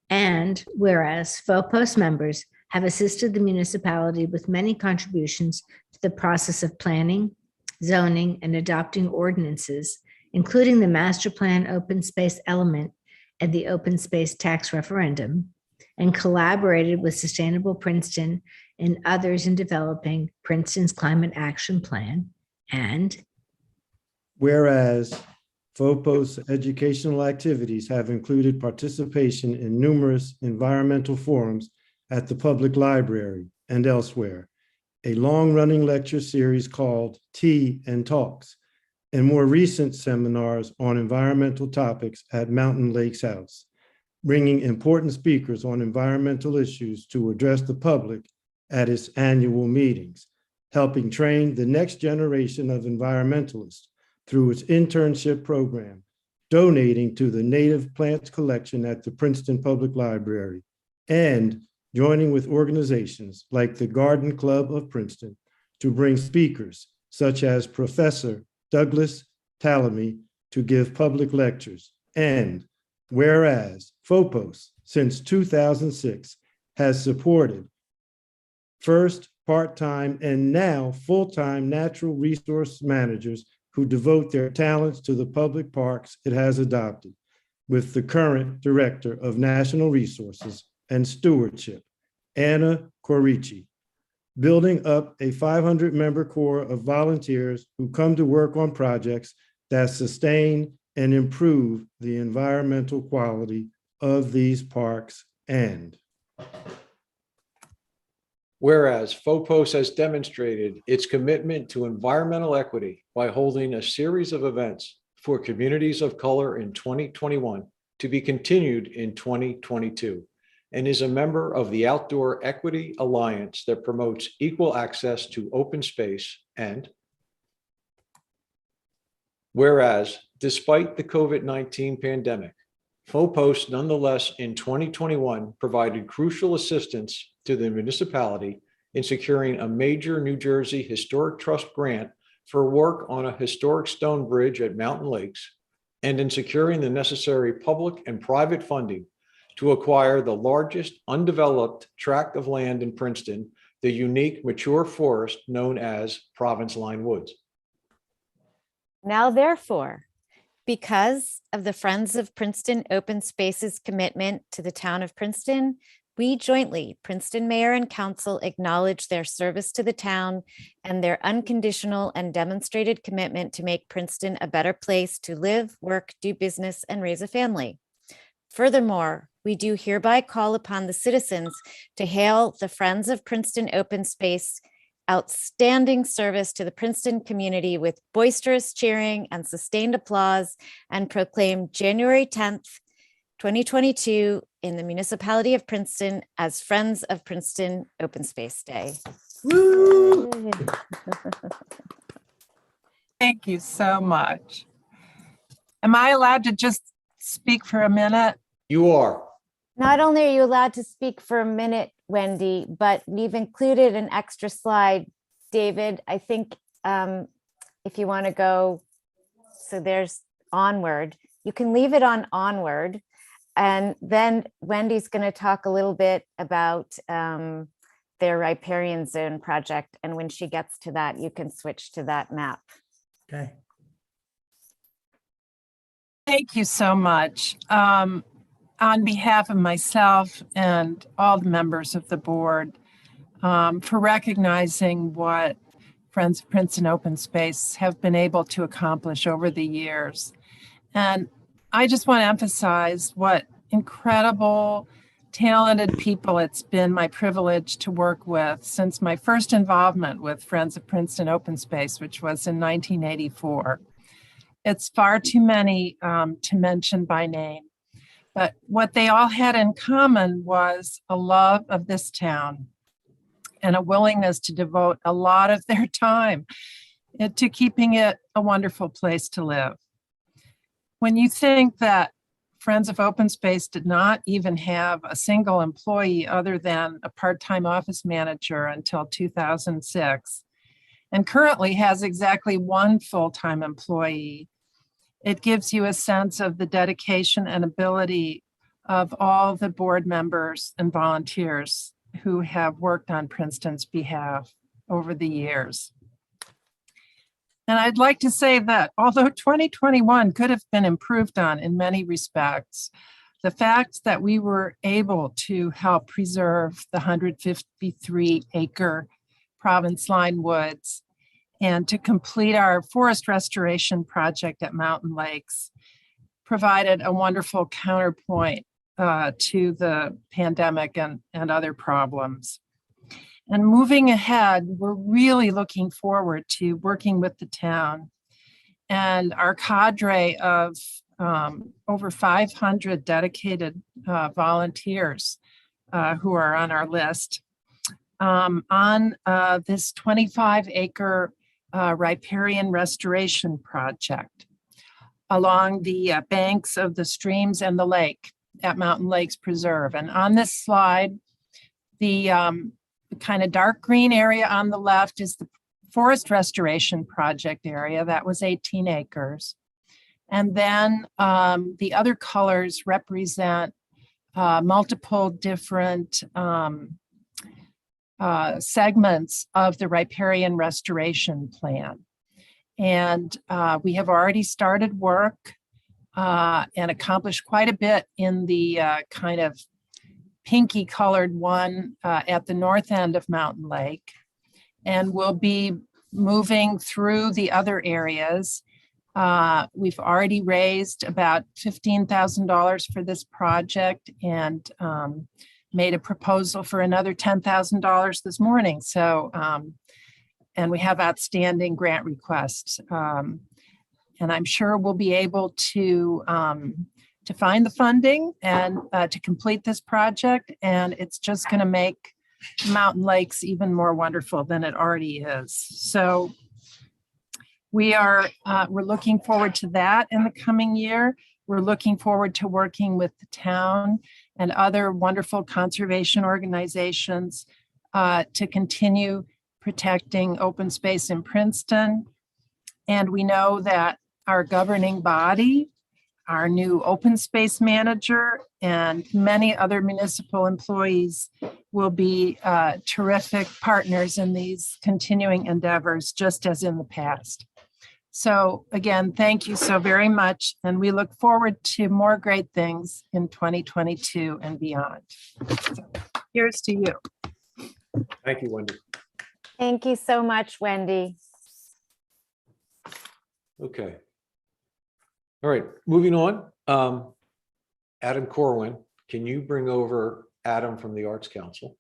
And whereas FOPOS members have assisted the municipality with many contributions to the process of planning, zoning, and adopting ordinances, including the master plan open space element and the open space tax referendum, and collaborated with Sustainable Princeton and others in developing Princeton's climate action plan. And whereas FOPOS educational activities have included participation in numerous environmental forums at the public library and elsewhere, a long-running lecture series called Tea and Talks, and more recent seminars on environmental topics at Mountain Lakes House, bringing important speakers on environmental issues to address the public at its annual meetings, helping train the next generation of environmentalists through its internship program, donating to the native plants collection at the Princeton Public Library, and joining with organizations like the Garden Club of Princeton to bring speakers such as Professor Douglas Talamy to give public lectures. And whereas FOPOS since 2006 has supported first part-time and now full-time natural resource managers who devote their talents to the public parks it has adopted, with the current Director of National Resources and Stewardship, Anna Corici, building up a 500-member corps of volunteers who come to work on projects that sustain and improve the environmental quality of these parks. And whereas FOPOS has demonstrated its commitment to environmental equity by holding a series of events for communities of color in 2021 to be continued in 2022. and is a member of the Outdoor Equity Alliance that promotes equal access to open space. And whereas, despite the COVID-19 pandemic, FOPOS nonetheless in 2021 provided crucial assistance to the municipality in securing a major New Jersey Historic Trust grant for work on a historic stone bridge at Mountain Lakes, and in securing the necessary public and private funding to acquire the largest undeveloped tract of land in Princeton, the unique mature forest known as Province Line Woods. Now, therefore, because of the Friends of Princeton Open Spaces commitment to the town of Princeton, we jointly, Princeton Mayor and Council, acknowledge their service to the town and their unconditional and demonstrated commitment to make Princeton a better place to live, work, do business, and raise a family. Furthermore, we do hereby call upon the citizens to hail the Friends of Princeton Open Space outstanding service to the Princeton community with boisterous cheering and sustained applause, and proclaim January 10th, 2022 in the municipality of Princeton as Friends of Princeton Open Space Day. Woo! Thank you so much. Am I allowed to just speak for a minute? You are. Not only are you allowed to speak for a minute, Wendy, but we've included an extra slide. David, I think if you want to go, so there's onward, you can leave it on onward. And then Wendy's going to talk a little bit about their Riparian Zone project. And when she gets to that, you can switch to that map. Okay. Thank you so much. On behalf of myself and all the members of the board, for recognizing what Friends of Princeton Open Space have been able to accomplish over the years. And I just want to emphasize what incredible, talented people it's been my privilege to work with since my first involvement with Friends of Princeton Open Space, which was in 1984. It's far too many to mention by name. But what they all had in common was a love of this town and a willingness to devote a lot of their time to keeping it a wonderful place to live. When you think that Friends of Open Space did not even have a single employee other than a part-time office manager until 2006, and currently has exactly one full-time employee, it gives you a sense of the dedication and ability of all the board members and volunteers who have worked on Princeton's behalf over the years. And I'd like to say that although 2021 could have been improved on in many respects, the fact that we were able to help preserve the 153-acre Province Line Woods and to complete our forest restoration project at Mountain Lakes provided a wonderful counterpoint to the pandemic and other problems. And moving ahead, we're really looking forward to working with the town and our cadre of over 500 dedicated volunteers who are on our list on this 25-acre riparian restoration project along the banks of the streams and the lake at Mountain Lakes Preserve. And on this slide, the kind of dark green area on the left is the forest restoration project area. That was 18 acres. And then the other colors represent multiple different segments of the riparian restoration plan. And we have already started work and accomplished quite a bit in the kind of pinky colored one at the north end of Mountain Lake. And we'll be moving through the other areas. We've already raised about $15,000 for this project and made a proposal for another $10,000 this morning. So, and we have outstanding grant requests. And I'm sure we'll be able to to find the funding and to complete this project. And it's just going to make Mountain Lakes even more wonderful than it already is. So we're looking forward to that in the coming year. We're looking forward to working with the town and other wonderful conservation organizations to continue protecting open space in Princeton. And we know that our governing body, our new open space manager, and many other municipal employees will be terrific partners in these continuing endeavors, just as in the past. So again, thank you so very much. And we look forward to more great things in 2022 and beyond. So, here's to you. Thank you, Wendy. Thank you so much, Wendy. Okay. All right, moving on. Adam Corwin, can you bring over Adam from the Arts Council?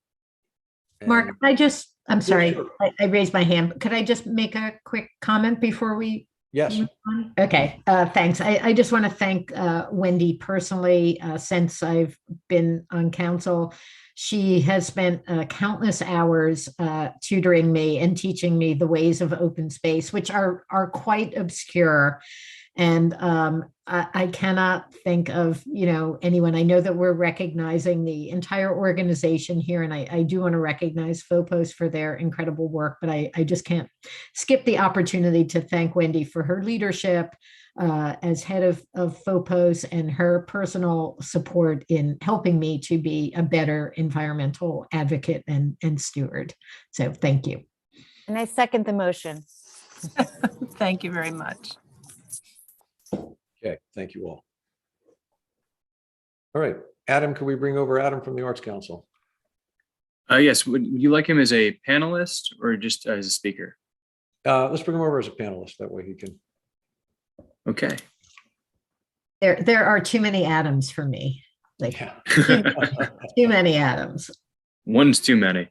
Mark, And- I'm sorry, sure. I raised my hand. Could I just make a quick comment before we Yes, move on? Okay, thanks. I just want to thank Wendy personally. Since I've been on council, she has spent countless hours tutoring me and teaching me the ways of open space, which are quite obscure. And I cannot think of, anyone. I know that we're recognizing the entire organization here, and I do want to recognize FOPOS for their incredible work, but I just can't skip the opportunity to thank Wendy for her leadership as head of FOPOS and her personal support in helping me to be a better environmental advocate and steward. So thank you. And I second the motion. Thank you very much. okay, thank you all. All right, Adam, can we bring over Adam from the Arts Council? Yes, would you like him as a panelist or just as a speaker? Let's bring him over as a panelist, that way he can. Okay. There are too many Adams for me. Like Yeah. too many Adams. One's too many.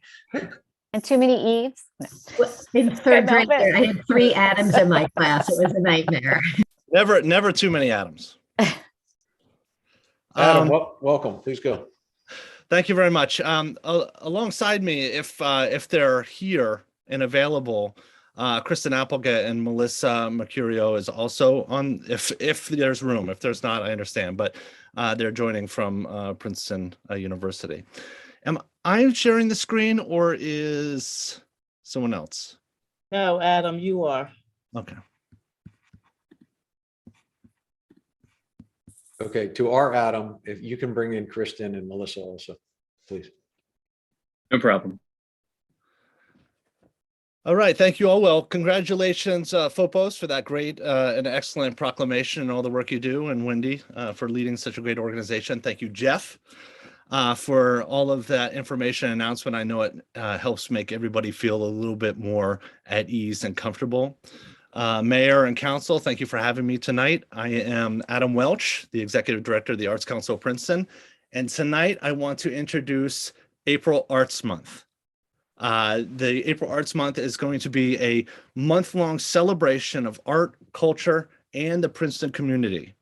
And too many Eves? No. In third grade, Velvet. I had 3 Adams in my class. It was a nightmare. Never too many Adams. Adam, welcome, please go. Thank you very much. Alongside me, if they're here and available, Kristen Applegate and Melissa Mercurio is also on. If there's room, if there's not, I understand. But they're joining from Princeton University. Am I sharing the screen or is someone else? No, Adam, you are. Okay. Okay, to our Adam, if you can bring in Kristen and Melissa also, please. No problem. All right, thank you all. Well, congratulations, FOPOS, for that great and excellent proclamation and all the work you do, and Wendy for leading such a great organization. Thank you, Jeff, for all of that information announcement. I know it helps make everybody feel a little bit more at ease and comfortable. Mayor and Council, thank you for having me tonight. I am Adam Welch, the Executive Director of the Arts Council of Princeton, and tonight I want to introduce April Arts Month. The April Arts Month is going to be a month-long celebration of art, culture, and the Princeton community.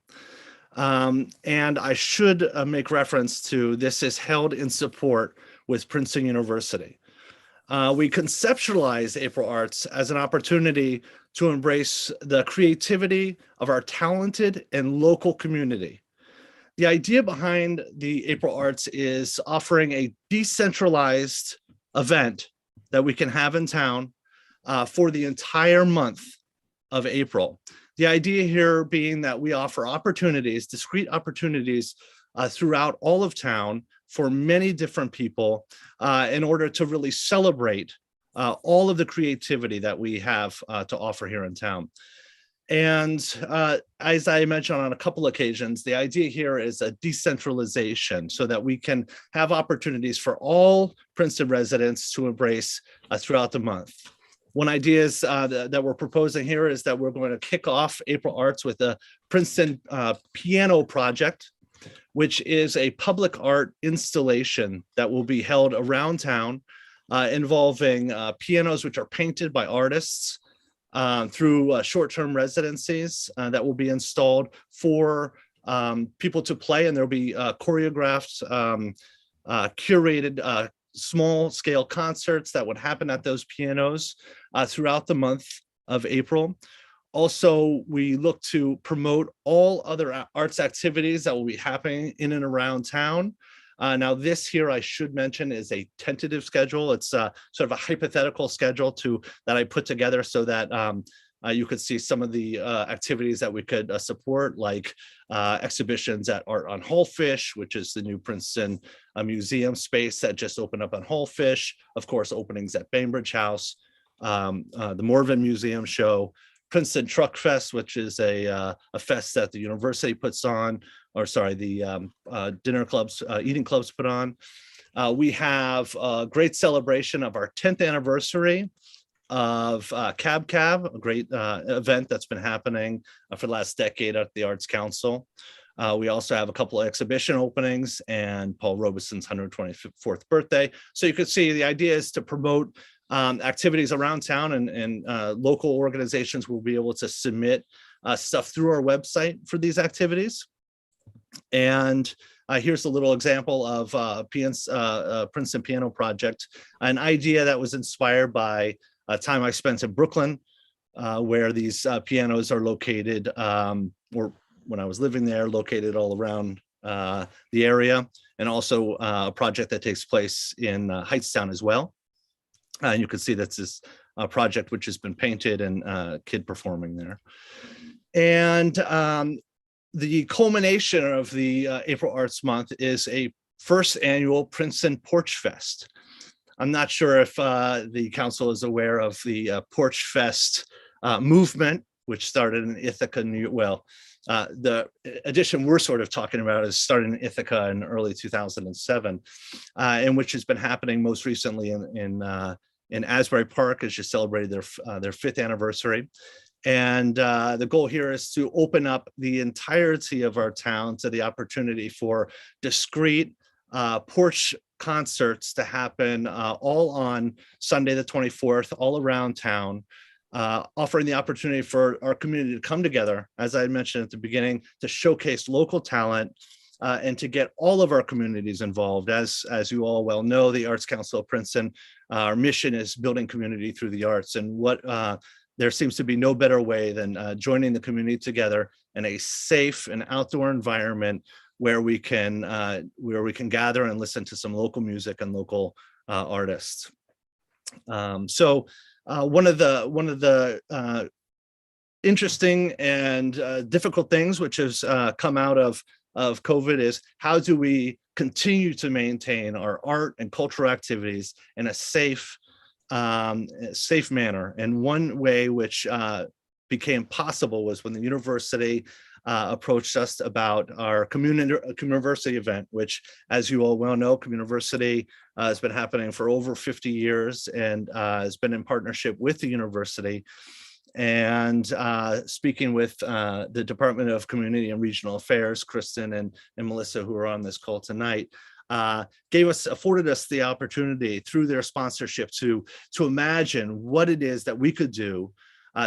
And I should make reference to this is held in support with Princeton University. We conceptualize April Arts as an opportunity to embrace the creativity of our talented and local community. The idea behind the April Arts is offering a decentralized event that we can have in town for the entire month of April. The idea here being that we offer opportunities, discrete opportunities throughout all of town for many different people in order to really celebrate all of the creativity that we have to offer here in town. And as I mentioned on a couple occasions, the idea here is a decentralization so that we can have opportunities for all Princeton residents to embrace throughout the month. One idea is that we're proposing here is that we're going to kick off April Arts with a Princeton piano project, which is a public art installation that will be held around town involving pianos which are painted by artists through short-term residencies that will be installed for people to play, and there'll be choreographed, curated small scale concerts that would happen at those pianos throughout the month of April. Also, we look to promote all other arts activities that will be happening in and around town. Now, this here, I should mention, is a tentative schedule. It's sort of a hypothetical schedule that I put together so that you could see some of the activities that we could support, like exhibitions at Art on Hallfish, which is the new Princeton museum space that just opened up on Hallfish. Of course, openings at Bainbridge House, the Morven Museum show, Princeton Truck Fest, which is a fest that the university puts on, or sorry, the dinner clubs, eating clubs put on. We have a great celebration of our 10th anniversary of Cab, a great event that's been happening for the last decade at the Arts Council. We also have a couple of exhibition openings and Paul Robeson's 124th birthday. So you could see the idea is to promote activities around town, and local organizations will be able to submit stuff through our website for these activities. And here's a little example of Princeton Piano Project, an idea that was inspired by a time I spent in Brooklyn, where these pianos are located, or when I was living there, located all around the area, and also a project that takes place in Heightstown as well. And you can see that's this project which has been painted and kid performing there. And the culmination of the April Arts Month is a first annual Princeton Porch Fest. I'm not sure if the council is aware of the Porch Fest movement, which started in Ithaca, the edition we're sort of talking about is started in Ithaca in early 2007, and which has been happening most recently in Asbury Park, as just celebrated their 5th anniversary. And the goal here is to open up the entirety of our town to the opportunity for discrete porch concerts to happen all on Sunday the 24th, all around town, offering the opportunity for our community to come together, as I mentioned at the beginning, to showcase local talent and to get all of our communities involved. As you all well know, the Arts Council of Princeton, our mission is building community through the arts, and there seems to be no better way than joining the community together in a safe and outdoor environment where we can gather and listen to some local music and local artists. So one of the interesting and difficult things which has come out of COVID is, how do we continue to maintain our art and cultural activities in a safe manner? And one way which became possible was when the university approached us about our Communiversity event, which, as you all well know, Communiversity has been happening for over 50 years and has been in partnership with the university. And speaking with the Department of Community and Regional Affairs, Kristen and Melissa, who are on this call tonight, afforded us the opportunity through their sponsorship to imagine what it is that we could do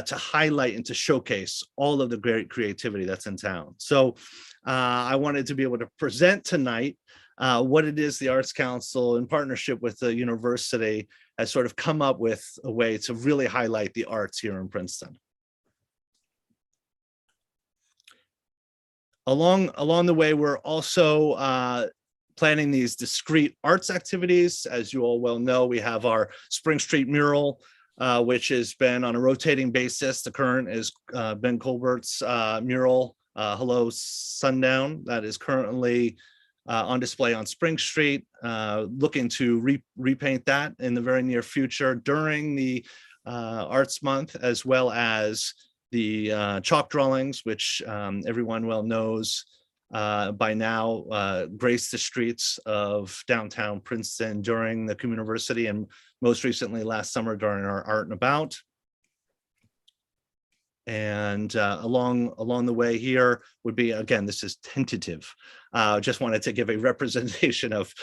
to highlight and to showcase all of the great creativity that's in town. So I wanted to be able to present tonight what it is the Arts Council, in partnership with the university, has sort of come up with a way to really highlight the arts here in Princeton. Along the way, we're also planning these discrete arts activities. As you all well know, we have our Spring Street mural, which has been on a rotating basis. The current is Ben Colbert's mural, Hello Sundown, that is currently on display on Spring Street. Looking to repaint that in the very near future during the Arts Month, as well as the chalk drawings, which everyone well knows by now grace the streets of downtown Princeton during the Communiversity, and most recently last summer during our Art and About. And along the way here would be, again, this is tentative. Just wanted to give a representation of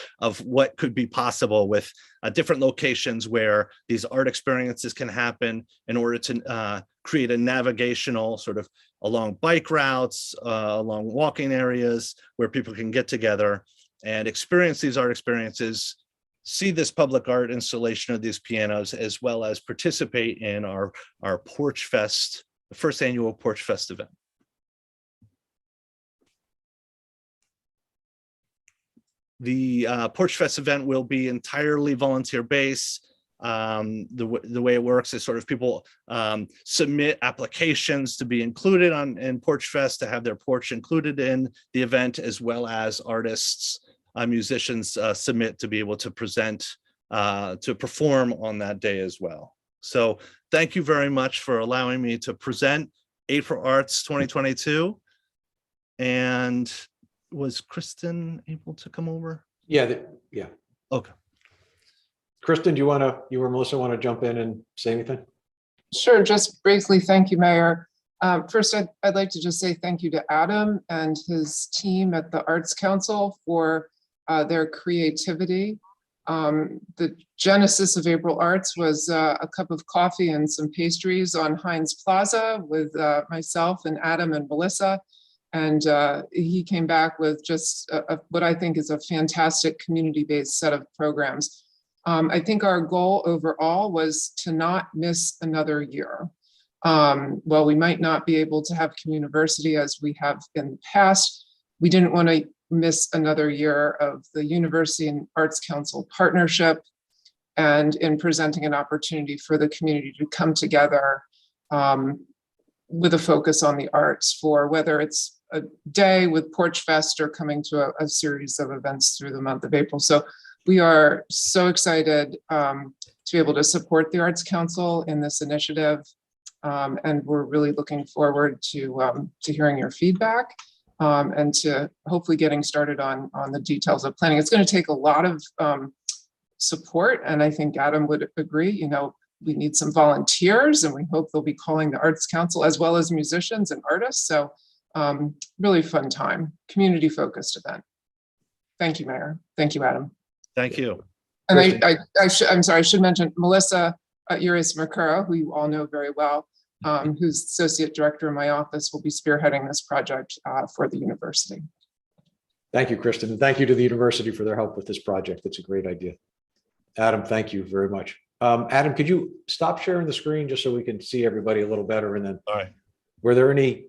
what could be possible with different locations where these art experiences can happen in order to create a navigational sort of along bike routes, along walking areas where people can get together and experience these art experiences, see this public art installation of these pianos, as well as participate in our Porch Fest, the first annual Porch Fest event. The Porch Fest event will be entirely volunteer based. The way it works is sort of people submit applications to be included in Porch Fest, to have their porch included in the event, as well as artists, musicians submit to be able to present, to perform on that day as well. So thank you very much for allowing me to present April Arts 2022. And was Kristen able to come over? Yeah, yeah. Okay. Kristen, you or Melissa want to jump in and say anything? Sure, just briefly, thank you, Mayor. First, I'd like to just say thank you to Adam and his team at the Arts Council for their creativity. The genesis of April Arts was a cup of coffee and some pastries on Heinz Plaza with myself and Adam and Melissa. And he came back with just what I think is a fantastic community-based set of programs. I think our goal overall was to not miss another year. While we might not be able to have Communiversity as we have in the past, we didn't want to miss another year of the University and Arts Council partnership, and in presenting an opportunity for the community to come together with a focus on the arts, for whether it's a day with Porch Fest or coming to a series of events through the month of April. So we are so excited to be able to support the Arts Council in this initiative. And we're really looking forward to hearing your feedback and to hopefully getting started on the details of planning. It's going to take a lot of support, and I think Adam would agree. You know, we need some volunteers, and we hope they'll be calling the Arts Council, as well as musicians and artists. So really fun time, community focused event. Thank you, Mayor. Thank you, Adam. Thank you. And I'm sorry, I should mention Melissa Urias-Mercuro, who you all know very well, who's Associate Director in my office, will be spearheading this project for the university. Thank you, Kristen. And thank you to the university for their help with this project. It's a great idea. Adam, thank you very much. Adam, could you stop sharing the screen just so we can see everybody a little better? And then, all right. Were there any,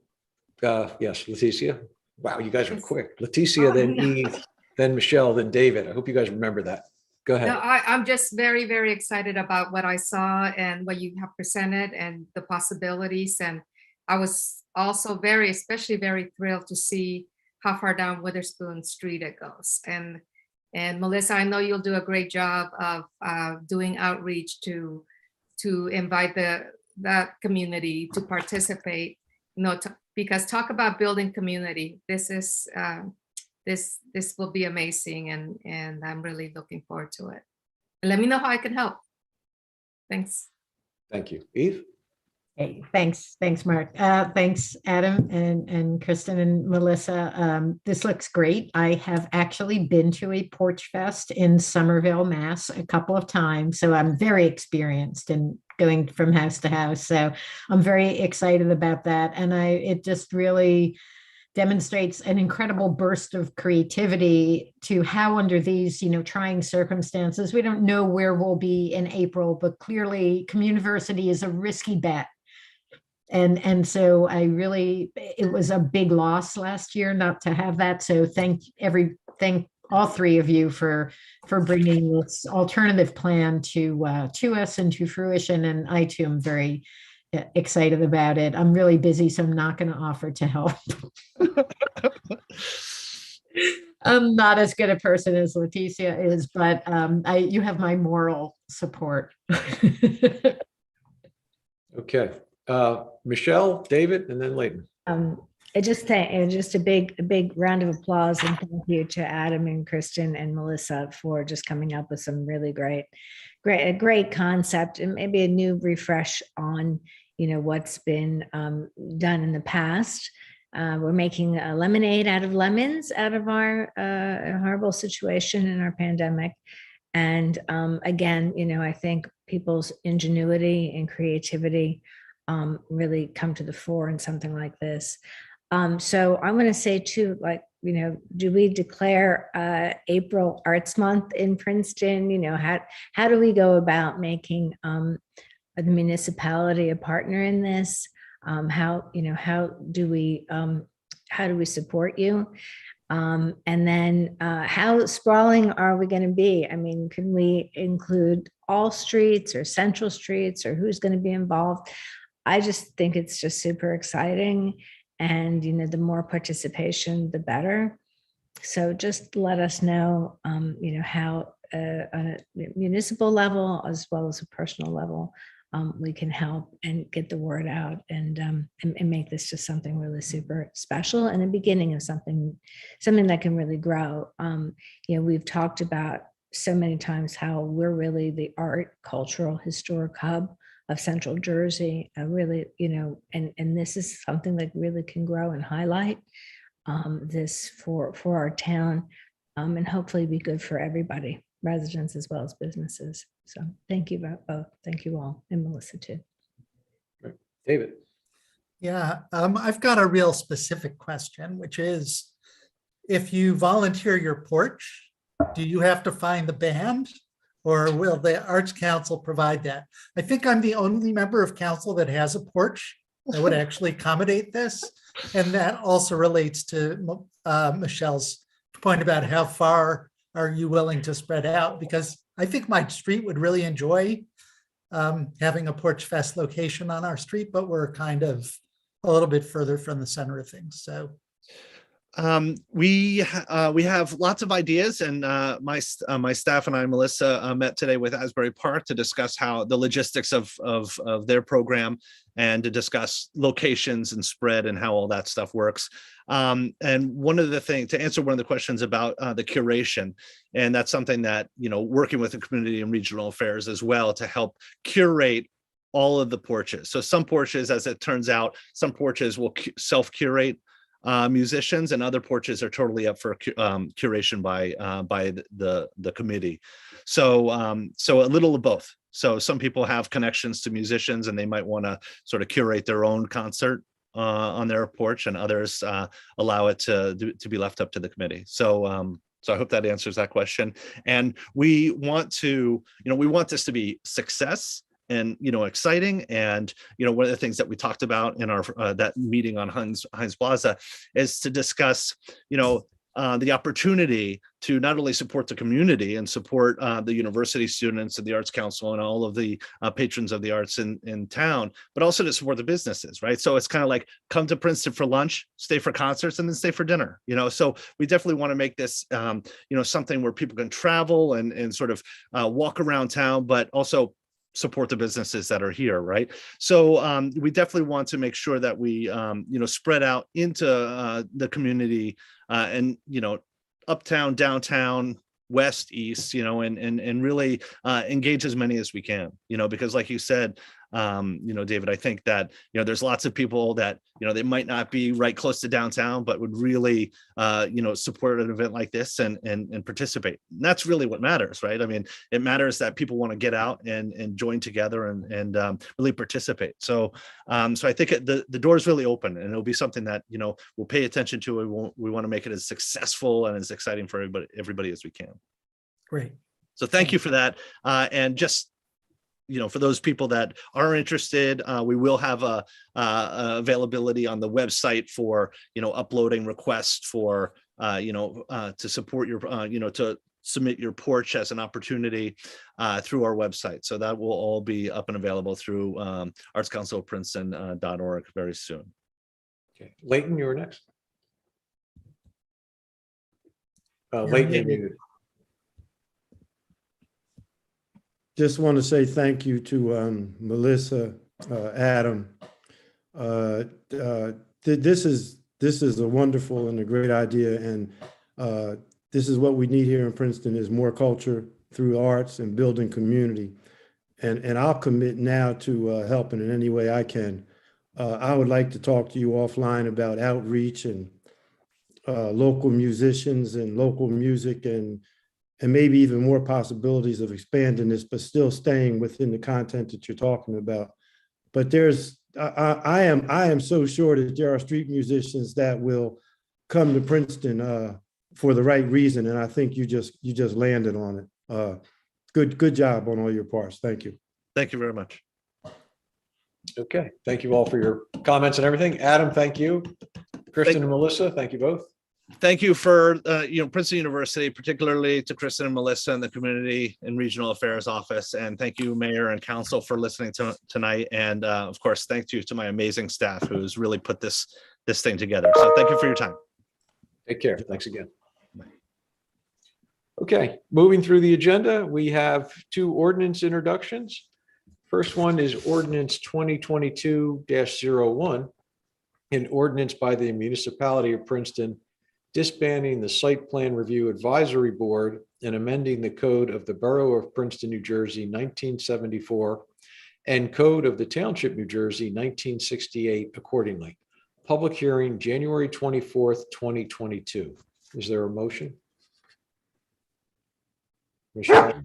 yes, Leticia? Wow, you guys are quick. Leticia, then Eve, then Michelle, then David. I hope you guys remember that. Go ahead. No, I'm just very, very excited about what I saw and what you have presented and the possibilities. And I was also especially very thrilled to see how far down Witherspoon Street it goes. And Melissa, I know you'll do a great job of doing outreach to invite that community to participate. You know, because talk about building community. This is this will be amazing, and I'm really looking forward to it. And let me know how I can help. Thanks. Thank you. Eve? Hey, thanks, Mark. Thanks, Adam and Kristen and Melissa. This looks great. I have actually been to a Porch Fest in Somerville, Mass. a couple of times, so I'm very experienced in going from house to house. So I'm very excited about that, and it just really demonstrates an incredible burst of creativity to how, under these, trying circumstances, we don't know where we'll be in April, but clearly Communiversity is a risky bet. And so it was a big loss last year not to have that. So thank all three of you for bringing this alternative plan to us and to fruition. And I too am very excited about it. I'm really busy, so I'm not going to offer to help. I'm not as good a person as Leticia is, but you have my moral support. Okay. Michelle, David, and then Leighton. Just a big round of applause and thank you to Adam and Kristen and Melissa for just coming up with some really great concept and maybe a new refresh on what's been done in the past. We're making a lemonade out of lemons out of our horrible situation in our pandemic. And again, I think people's ingenuity and creativity really come to the fore in something like this. So I'm going to say too, like, do we declare April Arts Month in Princeton? How do we go about making the municipality a partner in this? How do we support you? And then how sprawling are we going to be? I mean, can we include all streets or central streets, or who's going to be involved? I just think it's just super exciting. And, the more participation, the better. So just let us know, how on a municipal level as well as a personal level, we can help and get the word out and make this just something really super special and the beginning of something that can really grow. We've talked about so many times how we're really the art, cultural, historic hub of Central Jersey, really, and this is something that really can grow and highlight this for our town, and hopefully be good for everybody, residents as well as businesses. So thank you both. Thank you all, and Melissa too. David. Yeah, I've got a real specific question, which is, if you volunteer your porch, do you have to find the band? Or will the Arts Council provide that? I think I'm the only member of council that has a porch that would actually accommodate this. And that also relates to Michelle's point about how far are you willing to spread out? Because I think my street would really enjoy having a Porch Fest location on our street, but we're kind of a little bit further from the center of things. So we have lots of ideas, and my staff and I, Melissa, met today with Asbury Park to discuss how the logistics of their program and to discuss locations and spread and how all that stuff works. And one of the things, to answer one of the questions about the curation, and that's something that, working with the community and regional affairs as well to help curate all of the porches. So some porches, as it turns out, some porches will self-curate musicians, and other porches are totally up for curation by the committee. So a little of both. So some people have connections to musicians and they might want to sort of curate their own concert on their porch, and others allow it to be left up to the committee. So I hope that answers that question. And we want this to be success and exciting. And one of the things that we talked about in our that meeting on Heinz Plaza is to discuss the opportunity to not only support the community and support the university students and the Arts Council and all of the patrons of the arts in town, but also to support the businesses, right? So it's kind of like, come to Princeton for lunch, stay for concerts, and then stay for dinner. So we definitely want to make this something where people can travel and sort of walk around town, but also support the businesses that are here, right? So we definitely want to make sure that we spread out into the community and uptown, downtown, west, east, and really engage as many as we can, because like you said, David, I think that, there's lots of people that, they might not be right close to downtown, but would really, support an event like this and participate. And that's really what matters, right? I mean, it matters that people want to get out and join together and really participate. So I think the door is really open, and it'll be something that, we'll pay attention to. We want to make it as successful and as exciting for everybody as we can. great. So thank you for that. And just, for those people that are interested, we will have a availability on the website for, uploading requests for, to support your, to submit your porch as an opportunity through our website. So that will all be up and available through artscouncilprinceton.org very soon. Okay, Leighton, you were next. Leighton, you're muted. Just want to say thank you to Melissa, Adam. This is a wonderful and a great idea, and this is what we need here in Princeton, is more culture through arts and building community. And I'll commit now to helping in any way I can. I would like to talk to you offline about outreach and local musicians and local music, and maybe even more possibilities of expanding this, but still staying within the content that you're talking about. But there's I am so sure that there are street musicians that will come to Princeton for the right reason, and I think you just landed on it. Good job on all your parts. Thank you. Thank you very much. Okay, thank you all for your comments and everything. Adam, thank you. Kristen and Melissa, thank you both. Thank you for, Princeton University, particularly to Kristen and Melissa and the Community and Regional Affairs Office. And thank you, Mayor and Council, for listening tonight. And of course, thank you to my amazing staff who's really put this thing together. So thank you for your time. Take care. Thanks again. Okay, moving through the agenda, we have 2 ordinance introductions. First one is ordinance 2022-01, an ordinance by the municipality of Princeton disbanding the Site Plan Review Advisory Board and amending the Code of the Borough of Princeton, New Jersey, 1974, and Code of the Township, New Jersey, 1968 accordingly. Public hearing, January 24th, 2022. Is there a motion? Michelle?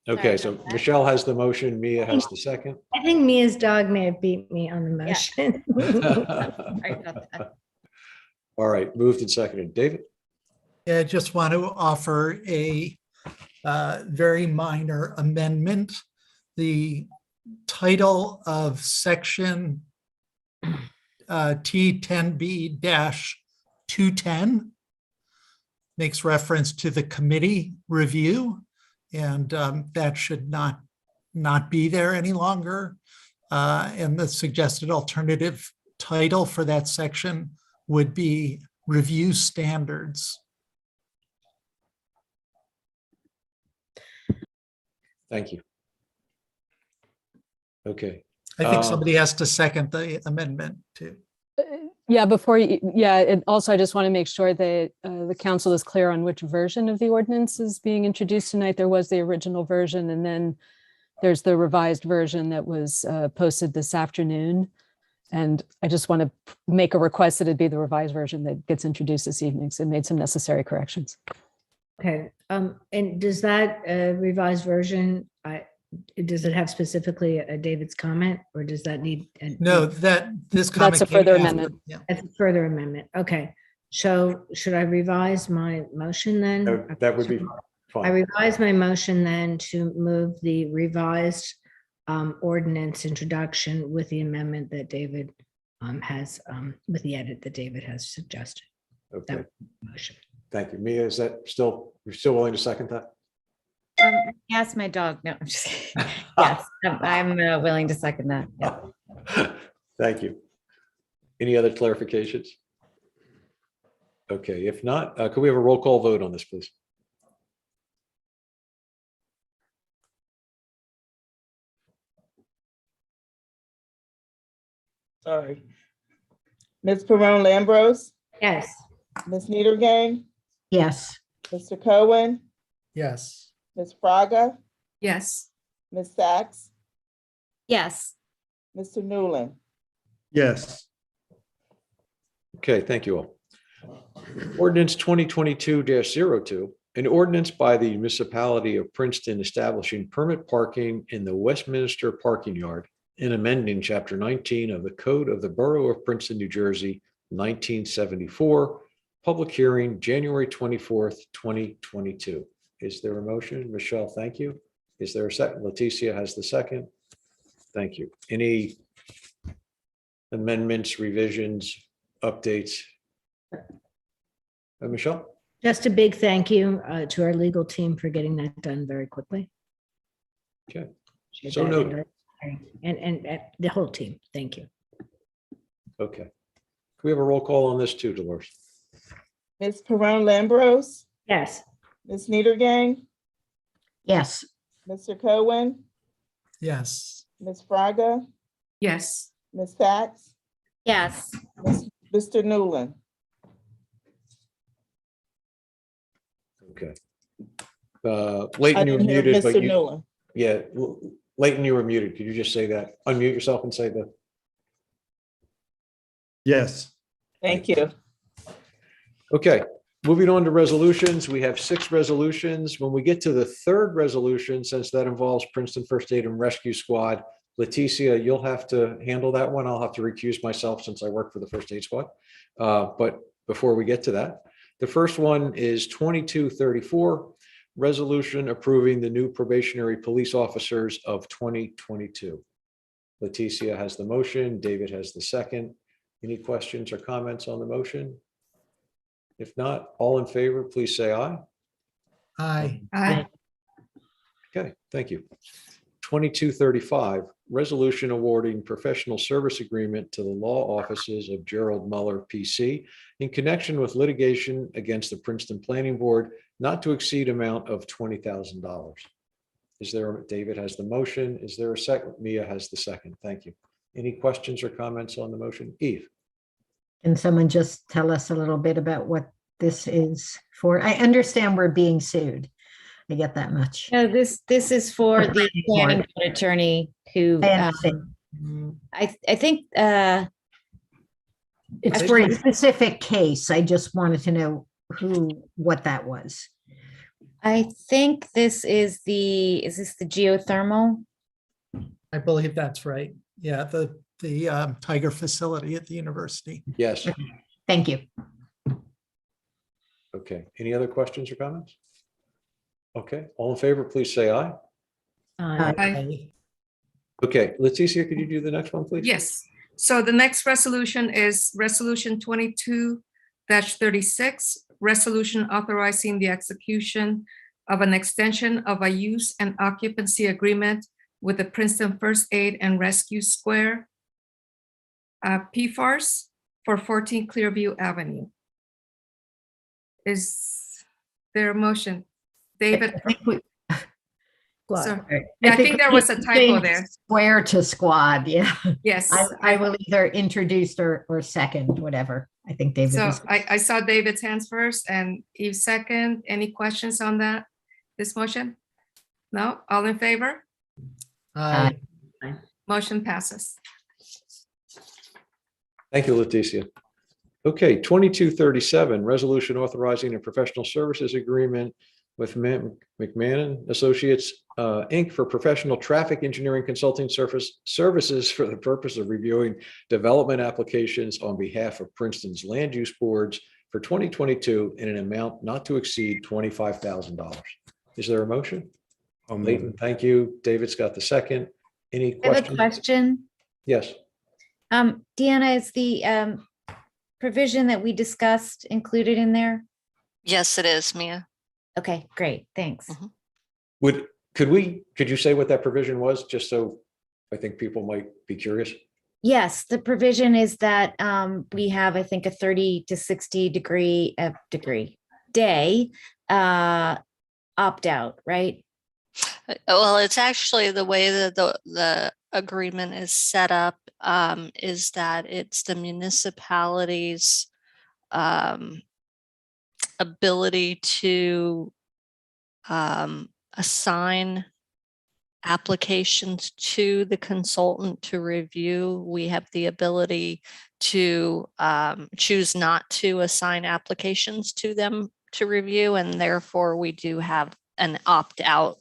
Okay, so Michelle has the motion, Mia has the second. I think Mia's dog may have beat me on the motion. All right, moved and seconded. David? Yeah, I just want to offer a very minor amendment. The title of section T10B-210 makes reference to the committee review, and that should not be there any longer. And the suggested alternative title for that section would be review standards. Thank you. Okay. I think somebody has to second the amendment too. Yeah, before you, also, I just want to make sure that the council is clear on which version of the ordinance is being introduced tonight. There was the original version, and then there's the revised version that was posted this afternoon. And I just want to make a request that it be the revised version that gets introduced this evening. So it made some necessary corrections. Okay, and does that revised version, does it have specifically a David's comment, or does that need? No, this comment. That's a further amendment. Yeah. That's a further amendment. Okay, so should I revise my motion then? That would be fine. I revise my motion then to move the revised ordinance introduction with the amendment that David has, with the edit that David has suggested. Okay, That motion. thank you. Mia, is that you're still willing to second that? Yes, my dog. No, I'm just kidding. Yes, I'm willing to second that. Yeah. Thank you. Any other clarifications? Okay, if not, could we have a roll call vote on this, please? Sorry. Ms. Perrone-Lambros, Yes. Ms. Niedergang, Yes. Mr. Cohen, Yes. Ms. Fraga, Yes. Ms. Sachs, Yes. Mr. Newland. Yes. Okay, thank you all. Ordinance 2022-02, an ordinance by the municipality of Princeton establishing permit parking in the Westminster parking yard and amending Chapter 19 of the Code of the Borough of Princeton, New Jersey, 1974. Public hearing, January 24th, 2022. Is there a motion? Michelle, thank you. Is there a second? Leticia has the second. Thank you. Any amendments, revisions, updates? Michelle? Just a big thank you to our legal team for getting that done very quickly. Okay. Should So that- noted. And the whole team, thank you. Okay. Can we have a roll call on this too, Dolores? Ms. Perrone-Lambros, Yes. Ms. Niedergang, Yes. Mr. Cohen, Yes. Ms. Fraga, Yes. Ms. Sachs, Yes. Mr. Newland. Okay. I Leighton, you were didn't hear muted, but Mr. you, Newland. yeah, Leighton, you were muted. Could you just say that? Unmute yourself and say the. Yes. Thank you. Okay, moving on to resolutions. We have 6 resolutions. When we get to the third resolution, since that involves Princeton First Aid and Rescue Squad, Leticia, you'll have to handle that one. I'll have to recuse myself since I work for the first aid squad. But before we get to that, the first one is 2234, resolution approving the new probationary police officers of 2022. Leticia has the motion. David has the second. Any questions or comments on the motion? If not, all in favor, please say aye. Aye. Aye. Okay, thank you. 2235, resolution awarding professional service agreement to the law offices of Gerald Muller, PC, in connection with litigation against the Princeton Planning Board, not to exceed amount of $20,000. Is there, David has the motion. Is there a second? Mia has the second. Thank you. Any questions or comments on the motion? Eve? Can someone just tell us a little bit about what this is for? I understand we're being sued. I get that much. No, this is for the planning board. board attorney who, I understand. I think, It's for a specific case. I just wanted to know what that was. I think this is is this the geothermal? I believe that's right. Yeah, the Tiger facility at the university. Yes. Thank you. Okay. Any other questions or comments? Okay. All in favor, please say aye. Aye. Okay. Leticia, could you do the next one, please? Yes. So the next resolution is Resolution 22-36, resolution authorizing the execution of an extension of a use and occupancy agreement with the Princeton First Aid and Rescue Square, Pfars, for 14 Clearview Avenue. Is there a motion? David? Sorry. Yeah, I think there was a typo there. Square to squad, yeah. Yes. I will either introduce or second, whatever. I think David So is. I saw David's hands first and Eve second. Any questions on that, this motion? No? All in favor? Aye. Motion passes. Thank you, Leticia. Okay, 2237, resolution authorizing a professional services agreement with McMahon Associates, Inc. for professional traffic engineering consulting services for the purpose of reviewing development applications on behalf of Princeton's land use boards for 2022 in an amount not to exceed $25,000. Is there a motion? Leighton, thank you. David's got the second. Any I have a questions? question. Yes. Deanna, is the provision that we discussed included in there? Yes, it is, Mia. Okay, great, thanks. Could you say what that provision was, just so I think people might be curious? Yes, the provision is that we have, I think, a 30 to 60 day opt-out, right? Well, it's actually the way that the agreement is set up is that it's the municipality's ability to assign applications to the consultant to review. We have the ability to choose not to assign applications to them to review, and therefore we do have an opt-out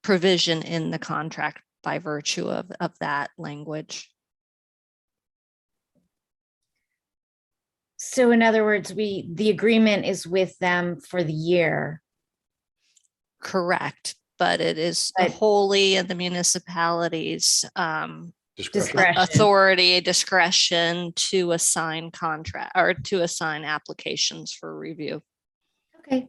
provision in the contract by virtue of that language. So in other words, the agreement is with them for the year. Correct, but it is wholly in the municipality's Discretion. authority, discretion to assign contract or to assign applications for review. Okay,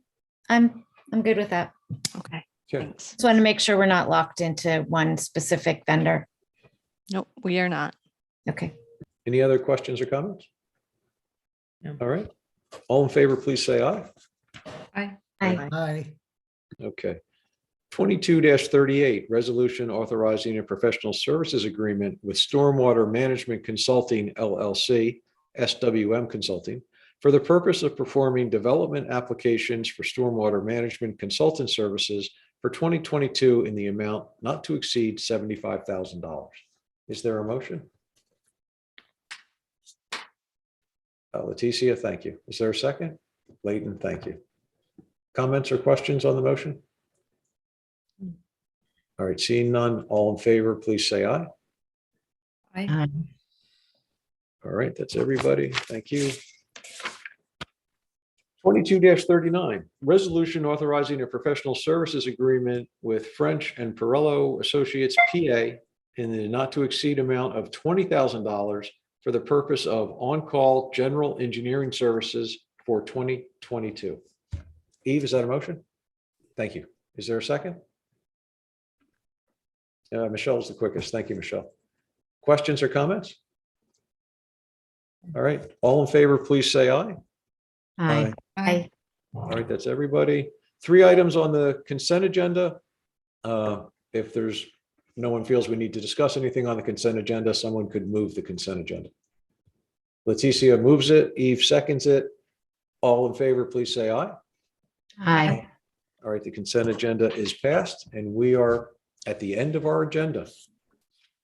I'm good with that. Okay, Okay. thanks. Just want to make sure we're not locked into one specific vendor. Nope, we are not. Okay. Any other questions or comments? No. All right. All in favor, please say aye. Aye. Aye. Aye. Okay. 22-38, resolution authorizing a professional services agreement with Stormwater Management Consulting LLC, SWM Consulting, for the purpose of performing development applications for stormwater management consultant services for 2022 in the amount not to exceed $75,000. Is there a motion? Leticia, thank you. Is there a second? Leighton, thank you. Comments or questions on the motion? All right, seeing none, all in favor, please say aye. Aye. All right, that's everybody. Thank you. 22-39, resolution authorizing a professional services agreement with French and Pirello Associates PA in the not to exceed amount of $20,000 for the purpose of on-call general engineering services for 2022. Eve, is that a motion? Thank you. Is there a second? Michelle's the quickest. Thank you, Michelle. Questions or comments? All right, all in favor, please say aye. Aye. Aye. All right, that's everybody. 3 items on the consent agenda. If there's, no one feels we need to discuss anything on the consent agenda, someone could move the consent agenda. Leticia moves it, Eve seconds it. All in favor, please say aye. Aye. All right, the consent agenda is passed and we are at the end of our agenda.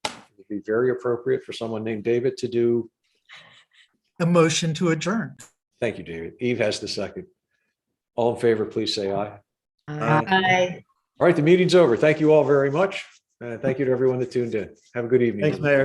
It would be very appropriate for someone named David to do. A motion to adjourn. Thank you, David. Eve has the second. All in favor, please say aye. Aye. All right, the meeting's over. Thank you all very much. Thank you to everyone that tuned in. Have a good evening. Thanks, Mayor.